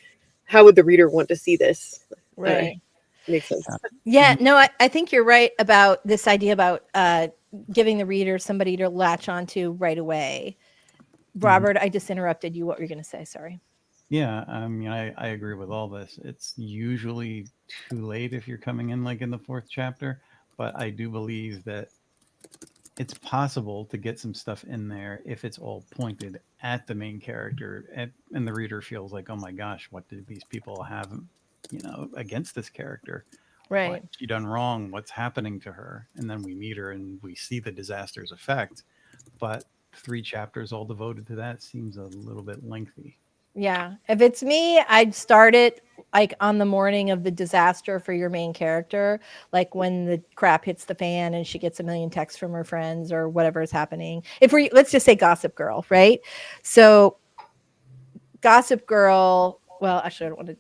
How would the reader want to see this? Uh, Right. makes sense. Yeah, no, I think you're right about this idea about giving the reader somebody to latch onto right away. Hmm. Robert, I just interrupted you. What were you going to say? Sorry. Yeah, I mean, I agree with all this. It's usually too late if you're coming in like in the fourth chapter, but I do believe that it's possible to get some stuff in there if it's all pointed at the main character and the reader feels like, oh my gosh, what did these people have, against this character? What Right. she done wrong? What's happening to her? And then we meet her and we see the disaster's effect. But 3 chapters all devoted to that seems a little bit lengthy. Yeah. If it's me, I'd start it like on the morning of the disaster for your main character, like when the crap hits the fan and she gets a million texts from her friends or whatever is happening. If we, let's just say Gossip Girl, right? So Gossip Girl, well, actually, I don't want to.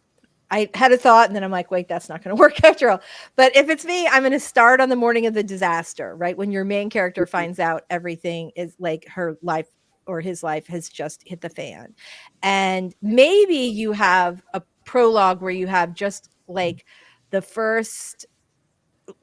I had a thought and then I'm like, wait, that's not going to work after all. But if it's me, I'm going to start on the morning of the disaster, right? When your main character finds out everything is like her life or his life has just hit the fan. And maybe you have a prologue where you have just like the first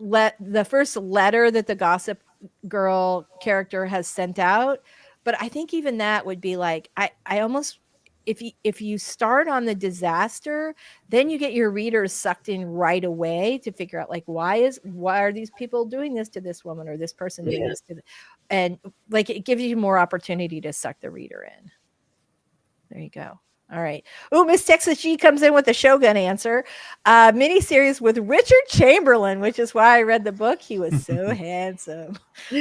the first letter that the Gossip Girl character has sent out. But I think even that would be like I almost, if you start on the disaster, then you get your readers sucked in right away to figure out like why are these people doing this to this woman or this person doing Yeah. this to and like it gives you more opportunity to suck the reader in. There you go. All right. Oh, Miss Texas G comes in with a Shogun answer. Miniseries with Richard Chamberlain, which is why I read the book. He was so handsome.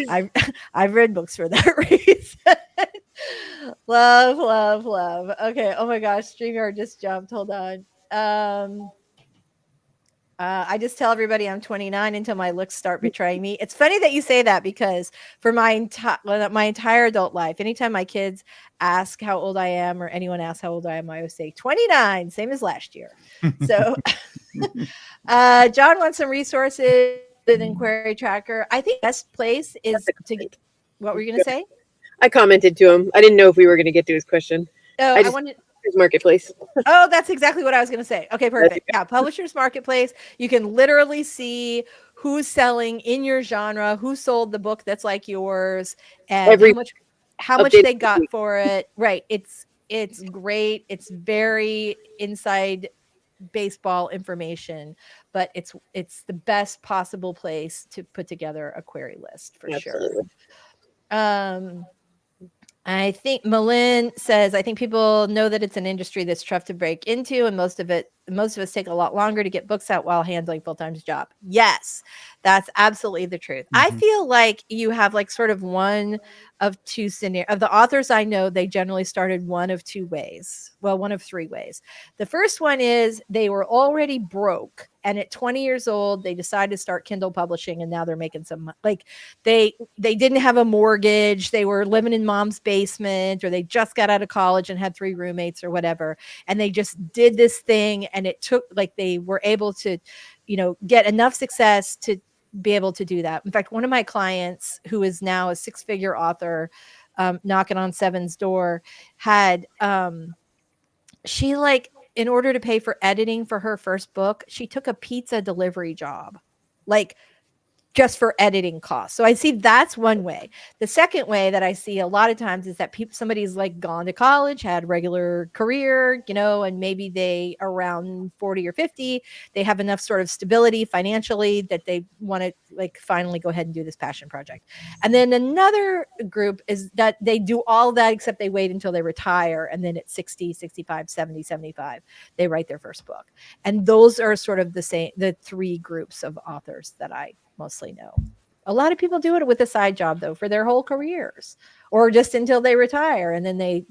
I I've read books for that reason. Love, love, love. Okay. Oh my gosh, StreamYard just jumped. Hold on. Um, I just tell everybody I'm 29 until my looks start betraying me. It's funny that you say that because for my entire adult life, anytime my kids ask how old I am or anyone asks how old I am, I always say 29, same as last year. So, John wants some resources other than Query Tracker. I think best place That's is a to get. comment. What were you going to say? I commented to him. I didn't know if we were going to get to his question. Oh, I I just wanted. his marketplace. Oh, that's exactly what I was going to say. Okay, That's perfect. Yeah, Publishers Marketplace. You can literally see who's selling in your genre, who sold the book that's like yours, and every how much update they every got week. for it. Right. It's great. It's very inside baseball information, but it's the best possible place to put together a query list for sure. Absolutely. Um, I think Malin says, I think people know that it's an industry that's tough to break into, and most of us take a lot longer to get books out while handling full time job. Yes, that's absolutely the truth. I Mhm. feel like you have like sort of one of two scenarios of the authors I know, they generally started one of two ways. Well, one of three ways. The first one is they were already broke, and at 20 years old, they decided to start Kindle publishing, and now they're making some like they didn't have a mortgage, they were living in mom's basement, or they just got out of college and had three roommates or whatever, and they just did this thing, and it took like they were able to get enough success to be able to do that. In fact, one of my clients who is now a six-figure author, knocking on seven's door, had she like in order to pay for editing for her first book, she took a pizza delivery job, like just for editing costs. So I see that's one way. The second way that I see a lot of times is that people somebody's like gone to college, had a regular career, and maybe they around 40 or 50, they have enough sort of stability financially that they want to like finally go ahead and do this passion project. And then another group is that they do all that except they wait until they retire, and then at 60, 65, 70, 75, they write their first book. And those are sort of the three groups of authors that I mostly know. A lot of people do it with a side job though for their whole careers, or just until they retire, and then they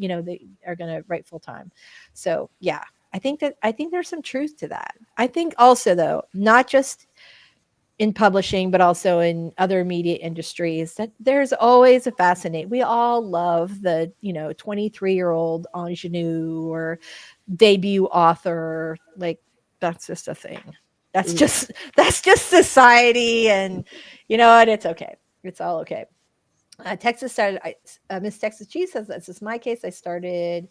are going to write full time. So, yeah, I think there's some truth to that. I think also though, not just in publishing but also in other media industries, that there's always a fascinate. We all love the, 23-year-old ingenue or debut author, like that's just a thing. That's Mhm. just that's just society, and and it's okay. It's all okay. Texas started. Miss Texas Cheese says this is my case. I started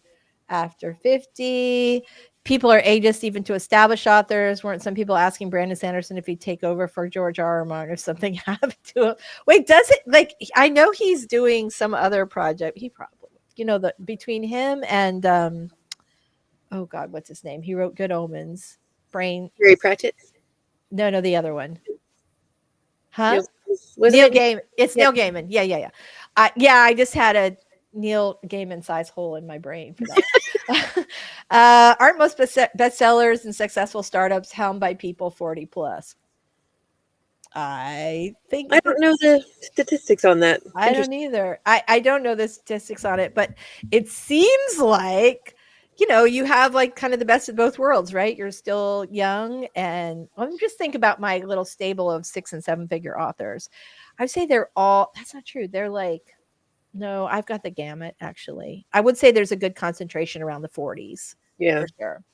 after 50. People are ageist even to established authors. Weren't some people asking Brandon Sanderson if he'd take over for George R. R. Martin if something happened to him? Wait, does it like I know he's doing some other project. He probably, the between him and oh God, what's his name? He wrote Good Omens. Brain. Terry Pratchett. No, no, the other one. Huh? Neil, wasn't Neil it? Gaiman. It's Yeah. Neil Gaiman. Yeah, yeah, yeah. I just had a Neil Gaiman size hole in my brain for that. Aren't most bestsellers and successful startups helmed by people 40 plus? I I think that don't know the statistics on that. I don't Interesting. either. I don't know the statistics on it, but it seems like you have like kind of the best of both worlds, right? You're still young, and let me just think about my little stable of 6 and 7 figure authors. I'd say they're all. That's not true. They're like no. I've got the gamut actually. I would say there's a good concentration around the 40s Yeah. for sure.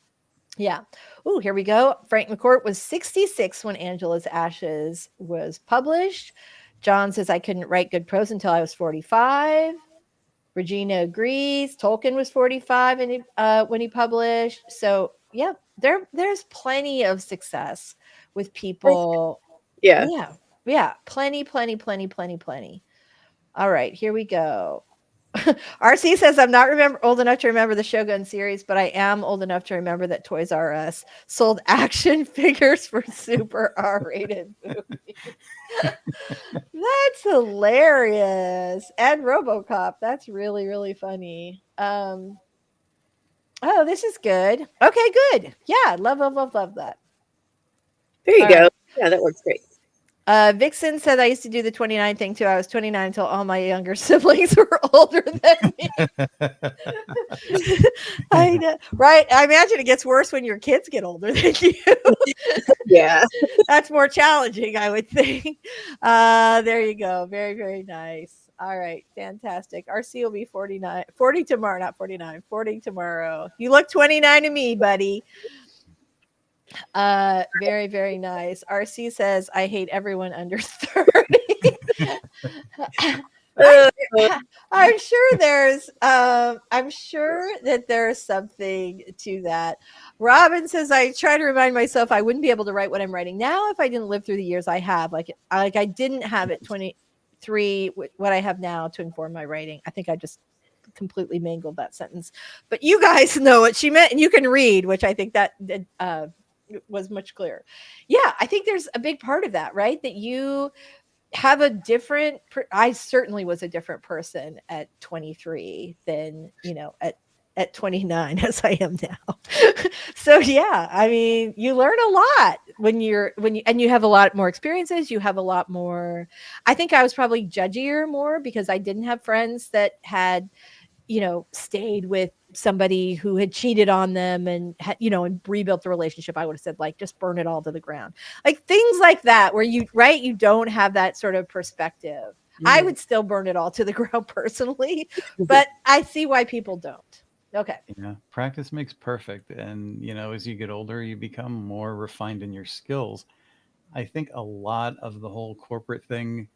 Yeah. Oh, here we go. Frank McCourt was 66 when Angela's Ashes was published. John says, I couldn't write good prose until I was 45. Regina agrees. Tolkien was 45 when he published. So, yeah, there's plenty of success with people. Yeah. Yeah. Yeah. Plenty, plenty, plenty, plenty, plenty. All right. Here we go. RC says, I'm not old enough to remember the Shogun series, but I am old enough to remember that Toys R Us sold action figures for super R-rated movies. That's hilarious. And RoboCop. That's really, really funny. Oh, this is good. Okay, good. Yeah, love, love, love, love that. There you All right. go. Yeah, that works great. Vixen said I used to do the 29 thing too. I was 29 until all my younger siblings were older than me. I know, right? I imagine it gets worse when your kids get older than you. Yeah. That's more challenging, I would think. There you go. Very, very nice. All right, fantastic. RC will be 49, 40 tomorrow, not 49, 40 tomorrow. You look 29 to me, buddy. Very, very nice. RC says, I hate everyone under 30. Uh, I'm sure I'm sure that there's something to that. Robin says, I try to remind myself I wouldn't be able to write what I'm writing now if I didn't live through the years I have. Like I didn't have at 23 what I have now to inform my writing. I think I just completely mangled that sentence. But you guys know what she meant, and you can read, which I think that was much clearer. Yeah, I think there's a big part of that, right? That you have a different I certainly was a different person at 23 than, at 29 as I am now. So yeah, I mean, you learn a lot when you have a lot more experiences, you have a lot more. I think I was probably judgier more because I didn't have friends that had, stayed with somebody who had cheated on them and had, and rebuilt the relationship. I would have said, like, just burn it all to the ground. Like things like that, where you don't have that sort of perspective. I Mhm. would still burn it all to the ground personally, but I see why people don't. Okay. Yeah, practice makes perfect. And, as you get older, you become more refined in your skills. I think a lot of the whole corporate thing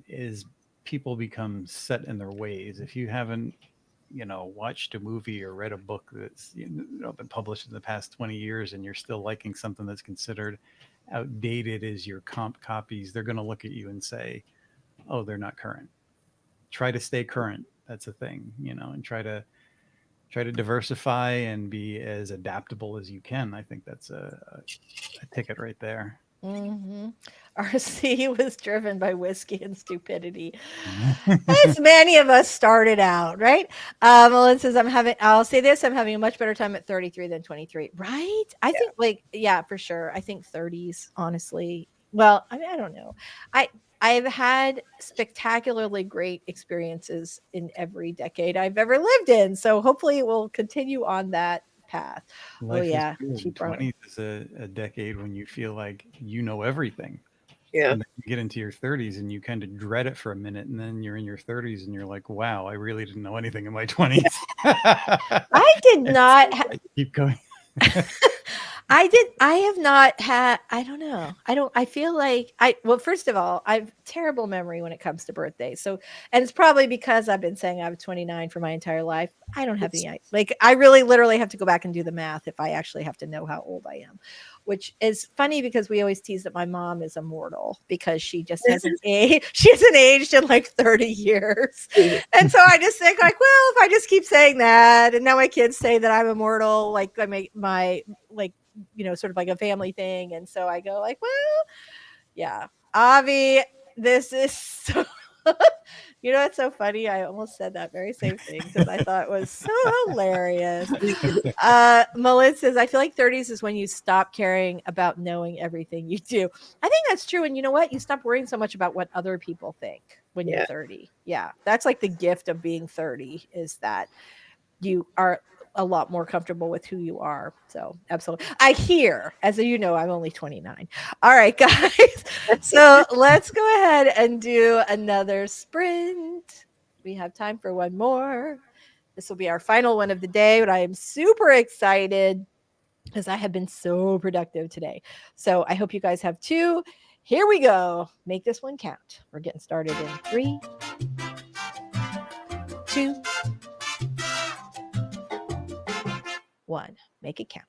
is people become set in their ways. If you haven't, watched a movie or read a book that's been published in the past 20 years and you're still liking something that's considered outdated as your comp copies, they're going to look at you and say, oh, they're not current. Try to stay current. That's a thing, and try to diversify and be as adaptable as you can. I think that's a ticket right there. Mhm. RC was driven by whiskey and stupidity. As many of us started out, right? Melissa says, I'll say this, I'm having a much better time at 33 than 23. Right? I Yeah. think, like, yeah, for sure. I think 30s, honestly. Well, I mean, I don't know. I, I've had spectacularly great experiences in every decade I've ever lived in. So hopefully it will continue on that path. Oh, Life is yeah. She good. brought 20s is a decade when you feel like you know everything. Yeah. And then you get into your 30s and you kind of dread it for a minute. And then you're in your 30s and you're like, wow, I really didn't know anything in my 20s. I did And so not I keep going. I have not had, I don't know. I feel like well, first of all, I've terrible memory when it comes to birthdays. So, and it's probably because I've been saying I was 29 for my entire life. I don't have It's any, like, I really literally have to go back and do the math if I actually have to know how old I am, which is funny because we always tease that my mom is immortal because she just hasn't aged. She hasn't aged in like 30 years. And so I just think, like, well, if I just keep saying that, and now my kids say that I'm immortal, like I make my, like, sort of like a family thing. And so I go like, well, yeah, Avi, this is so. It's so funny. I almost said that very same thing because I thought it was so hilarious. Melissa says, I feel like 30s is when you stop caring about knowing everything you do. I think that's true. And you know what? You stop worrying so much about what other people think when you're yeah. 30. Yeah. That's like the gift of being 30 is that you are a lot more comfortable with who you are. So, absolutely. I hear, as you know, I'm only 29. All right, guys. So, let's go ahead and do another sprint. We have time for one more. This will be our final one of the day, but I am super excited because I have been so productive today. So, I hope you guys have too. Here we go. Make this one count. We're getting started in 3, 2, 1. Make it count.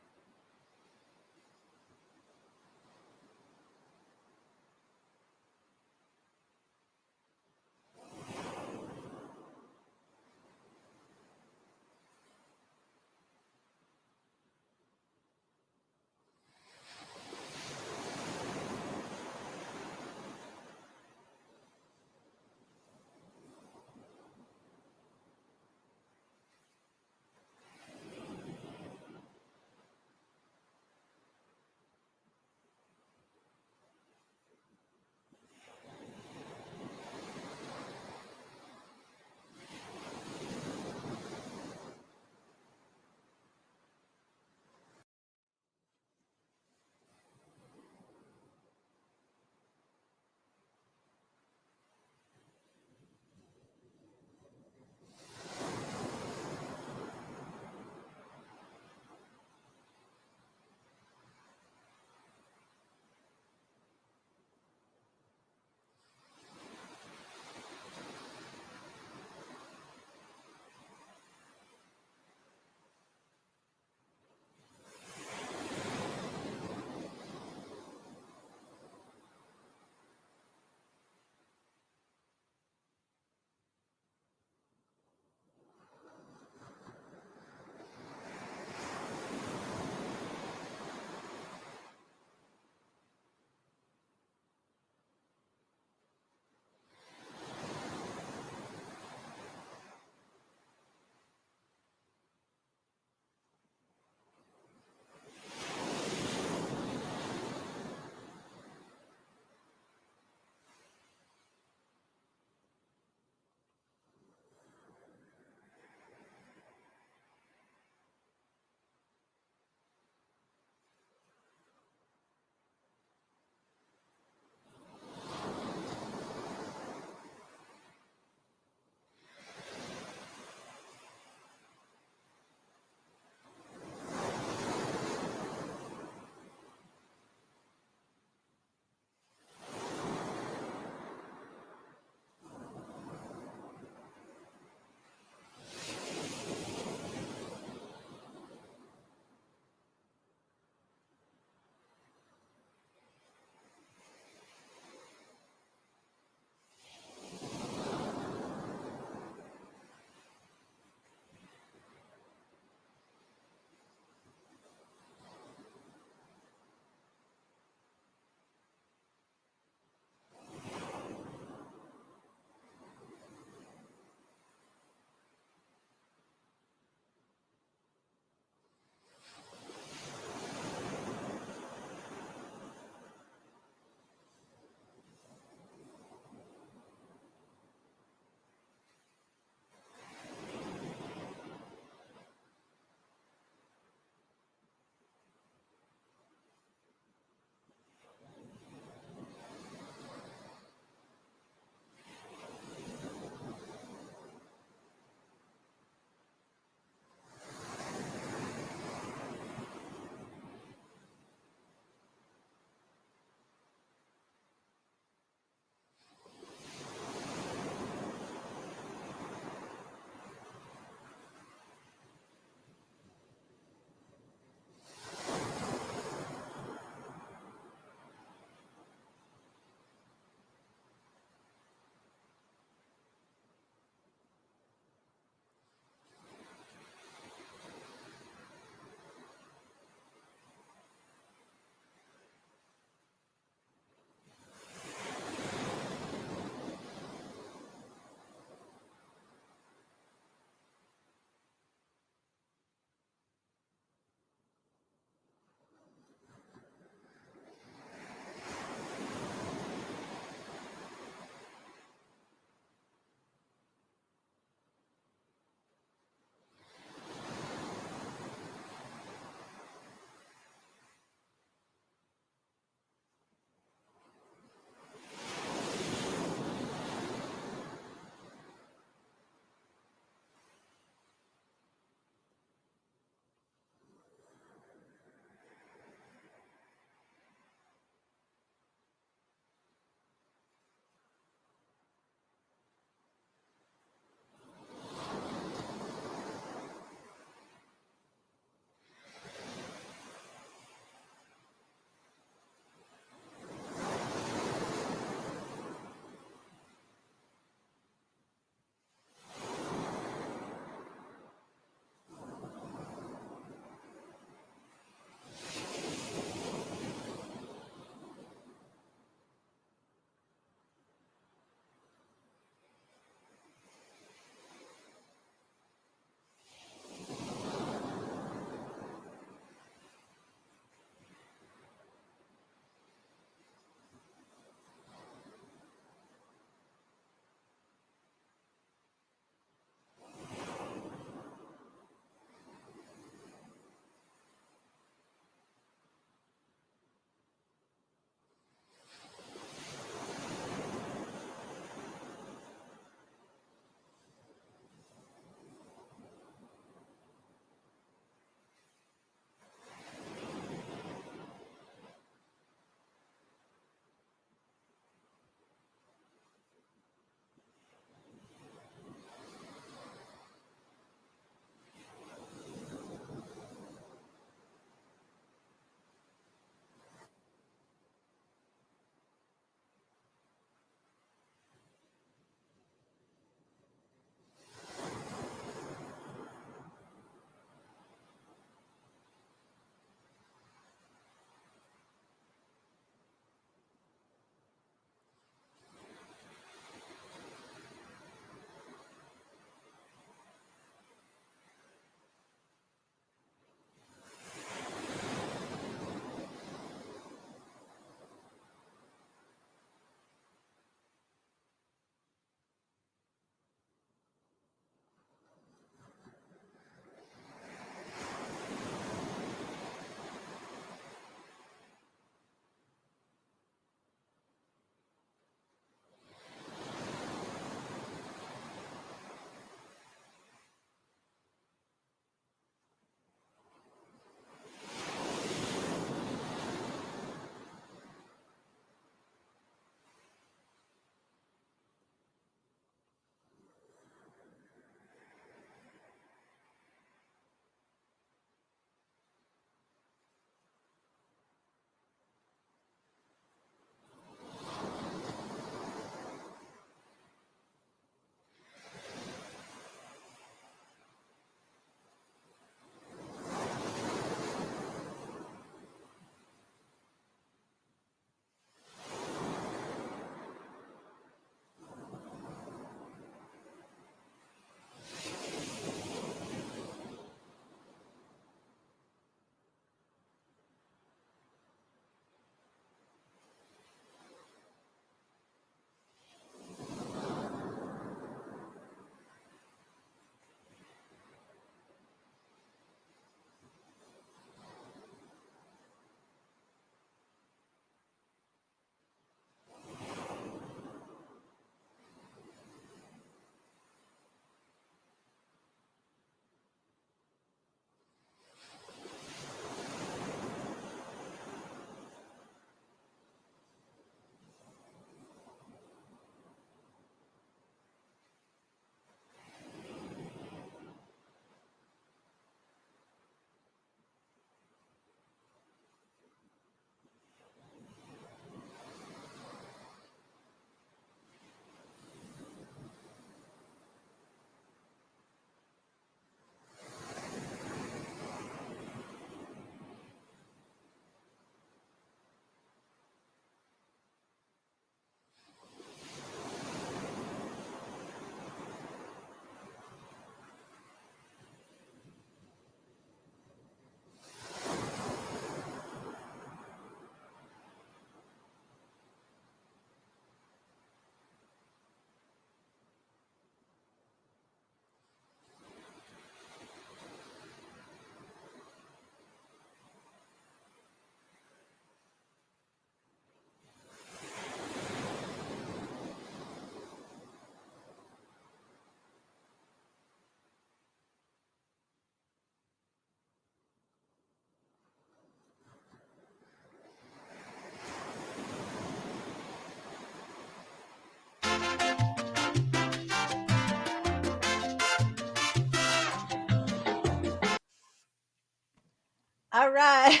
All right.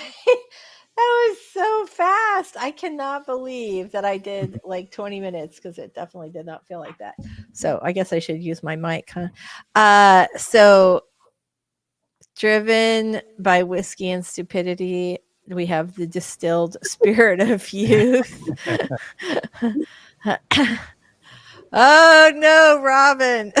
That was so fast. I cannot believe that I did like 20 minutes because it definitely did not feel like that. So I guess I should use my mic, huh? So driven by whiskey and stupidity, we have the distilled spirit of youth. Oh no, Robin.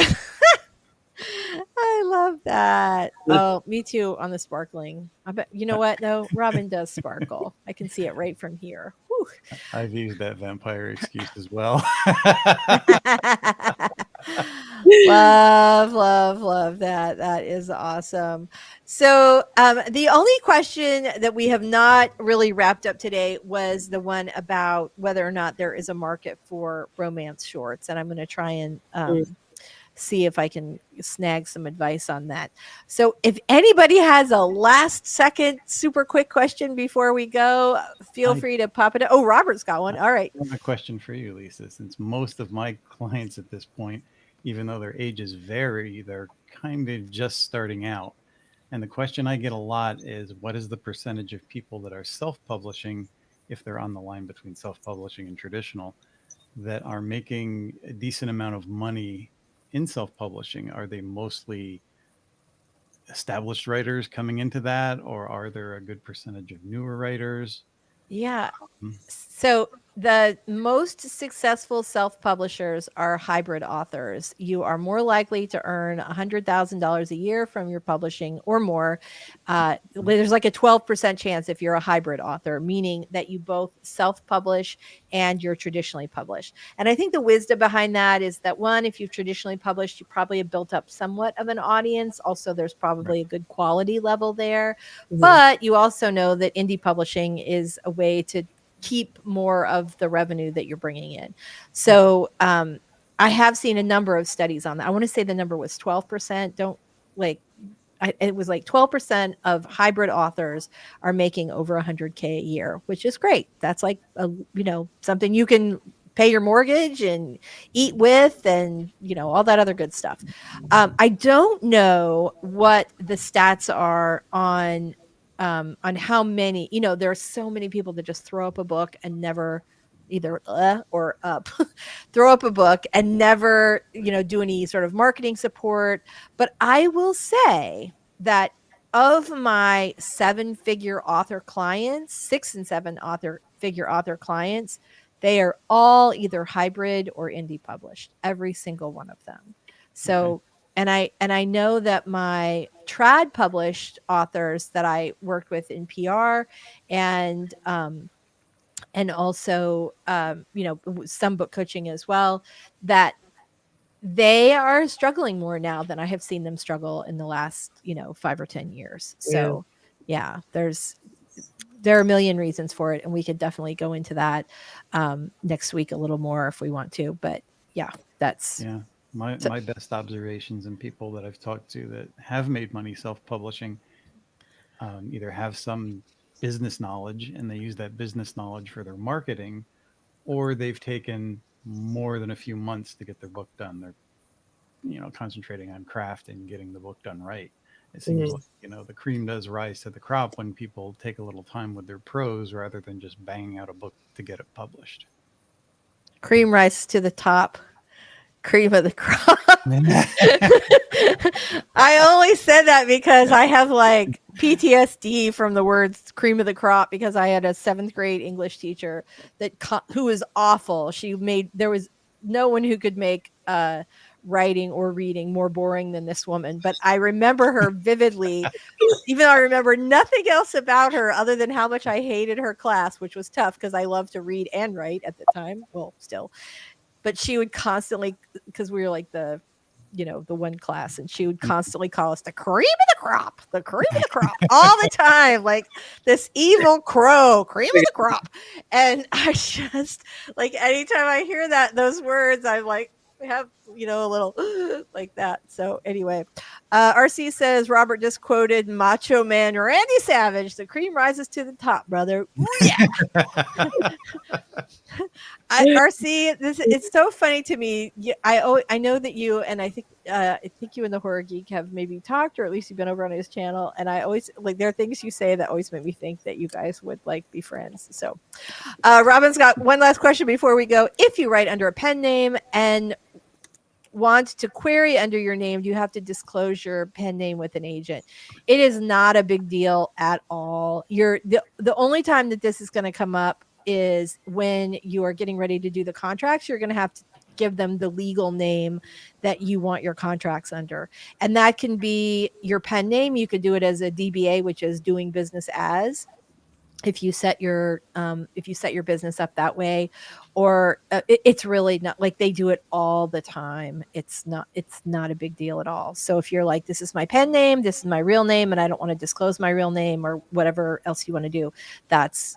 I love that. Oh, me too on the sparkling. I bet you know what though? Robin does sparkle. I can see it right from here. Whew. I've used that vampire excuse as well. Love, love, love that. That is awesome. So, the only question that we have not really wrapped up today was the one about whether or not there is a market for romance shorts, and I'm going to try and see if I can snag some advice on that. So, if anybody has a last second, super quick question before we go, feel I, free to pop it. Oh, Robert's got one. All right. I have a question for you, Lisa. Since most of my clients at this point, even though their ages vary, they're kind of just starting out. And the question I get a lot is what is the percentage of people that are self publishing, if they're on the line between self publishing and traditional, that are making a decent amount of money in self publishing? Are they mostly established writers coming into that, or are there a good percentage of newer writers? Yeah. Mm. So the most successful self-publishers are hybrid authors. You are more likely to earn $100,000 a year from your publishing or more. There's like a 12% chance if you're a hybrid author, meaning that you both self-publish and you're traditionally published. And I think the wisdom behind that is that one, if you've traditionally published, you probably have built up somewhat of an audience. Also, there's Right. probably a good quality level there. Mhm. But you also know that indie publishing is a way to keep more of the revenue that you're bringing in. So I have seen a number of studies on that. I want to say the number was 12%. Don't like it was like 12% of hybrid authors are making over 100K a year, which is great. That's like something you can pay your mortgage and eat with, and all that other good stuff. I don't know what the stats are on how many. There are so many people that just throw up a book and never either or up throw up a book and never do any sort of marketing support. But I will say that of my seven-figure author clients, 6 and 7 author figure author clients, they are all either hybrid or indie published, every single one of them. Okay. So, and I know that my trad published authors that I worked with in PR and also some book coaching as well, that they are struggling more now than I have seen them struggle in the last 5 or 10 years. Yeah. So yeah, there are a million reasons for it, and we could definitely go into that next week a little more if we want to. But yeah, that's Yeah. My best observations and people that I've talked to that have made money self publishing either have some business knowledge and they use that business knowledge for their marketing, or they've taken more than a few months to get their book done. They're concentrating on craft and getting the book done right. It seems Mhm. like the cream does rise to the crop when people take a little time with their prose rather than just banging out a book to get it published. cream rises to the top, cream of the crop. I only said that because I have like PTSD from the words cream of the crop, because I had a 7th grade English teacher who was awful. There was no one who could make writing or reading more boring than this woman. But I remember her vividly, even though I remember nothing else about her other than how much I hated her class, which was tough because I loved to read and write at the time. Well, still. But she would constantly, because we were like the one class, and she would constantly call us the cream of the cream of the crop all the time, like this evil crow, cream of the crop. And I just like anytime I hear those words, I'm like, have a little like that. So anyway, RC says Robert just quoted Macho Man Randy Savage. The cream rises to the top, brother. Yeah. RC, it's so funny to me. I know that you and I think you and the Horror Geek have maybe talked, or at least you've been over on his channel. And I always like there are things you say that always make me think that you guys would like be friends. So, Robin's got one last question before we go. If you write under a pen name and want to query under your name, you have to disclose your pen name with an agent. It is not a big deal at all. The only time that this is going to come up is when you are getting ready to do the contracts. You're going to have to give them the legal name that you want your contracts under. And that can be your pen name. You could do it as a DBA, which is doing business as, if you set your business up that way, or it's really not like they do it all the time. It's not a big deal at all. So if you're like, this is my pen name, this is my real name, and I don't want to disclose my real name or whatever else you want to do, that's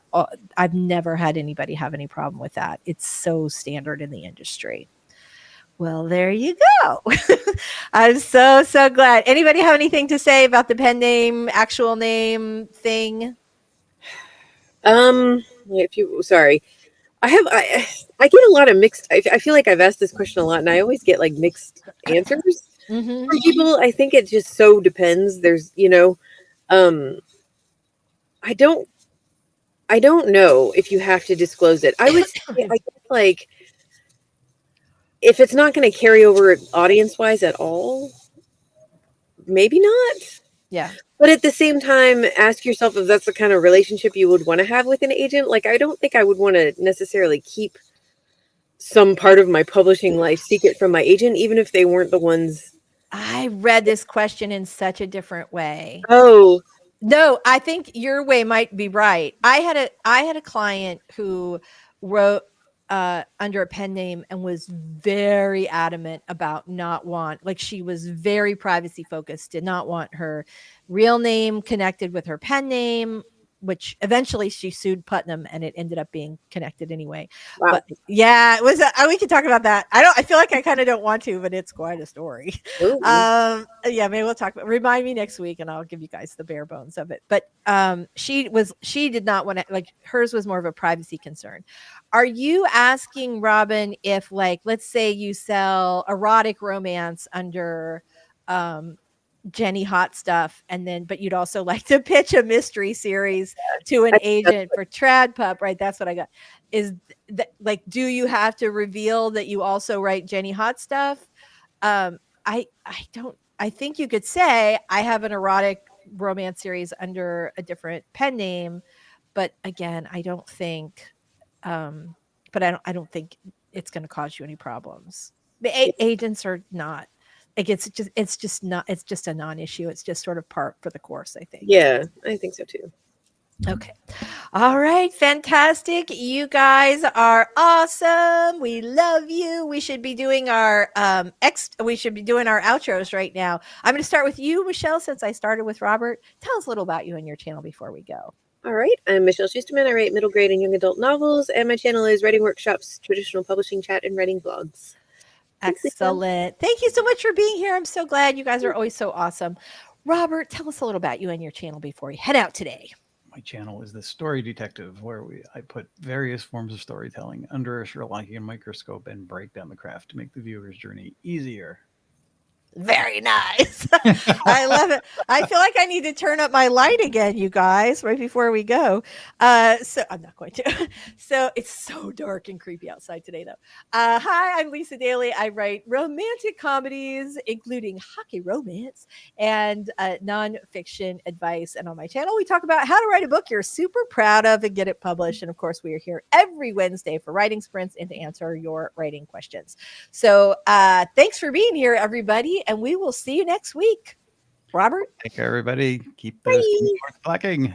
I've never had anybody have any problem with that. It's so standard in the industry. Well, there you go. I'm so glad. Anybody have anything to say about the pen name, actual name thing? If you sorry, I get a lot of mixed. I feel like I've asked this question a lot, and I always get like mixed answers from people. I think it just so depends. There's I don't know if you have to disclose it. I would say, I guess, like, if it's not going to carry over audience wise at all, maybe not. Yeah. But at the same time, ask yourself if that's the kind of relationship you would want to have with an agent. Like, I don't think I would want to necessarily keep some part of my publishing life secret from my agent, even if they weren't the ones. I read this question in such a different way. Oh, no, I think your way might be right. I had a client who wrote under a pen name and was very adamant about she was very privacy focused, did not want her real name connected with her pen name, which eventually she sued Putnam and it ended up being connected anyway. wow. But yeah, it was we could talk about that. I feel like I kind of don't want to, but it's quite a story. Ooh. Yeah, maybe we'll talk about, remind me next week and I'll give you guys the bare bones of it. But she did not want to, like, hers was more of a privacy concern. Are you asking, Robin, if, like, let's say you sell erotic romance under Jenny Hot Stuff, but you'd also like to pitch a mystery series to an agent for Trad Pup, right? That's what I got. Is that, like, do you have to reveal that you also write Jenny Hot Stuff? I think you could say I have an erotic romance series under a different pen name, but again, I don't think it's going to cause you any problems. The agents are not. Like, it's just a non-issue. It's just sort of part for the course, I think. Yeah, I think so too. Okay. All right. Fantastic. You guys are awesome. We love you. We should be doing our outros right now. I'm going to start with you, Michelle, since I started with Robert. Tell us a little about you and your channel before we go. All right. I'm Michelle Schusterman. I write middle grade and young adult novels, and my channel is Writing Workshops, Traditional Publishing Chat, and Writing Blogs. Excellent. Thank you so much for being here. I'm so glad. You guys are always so awesome. Robert, tell us a little about you and your channel before we head out today. My channel is the Story Detective, where I put various forms of storytelling under a Sherlockian microscope and break down the craft to make the viewer's journey easier. Very nice. I love it. I feel like I need to turn up my light again, you guys, right before we go. So I'm not going to. So it's so dark and creepy outside today, though. Hi, I'm Lisa Daly. I write romantic comedies, including hockey romance and nonfiction advice. And on my channel, we talk about how to write a book you're super proud of and get it published. And of course, we are here every Wednesday for writing sprints and to answer your writing questions. So thanks for being here, everybody. And we will see you next week. Robert? Take care, everybody. Keep the blacking.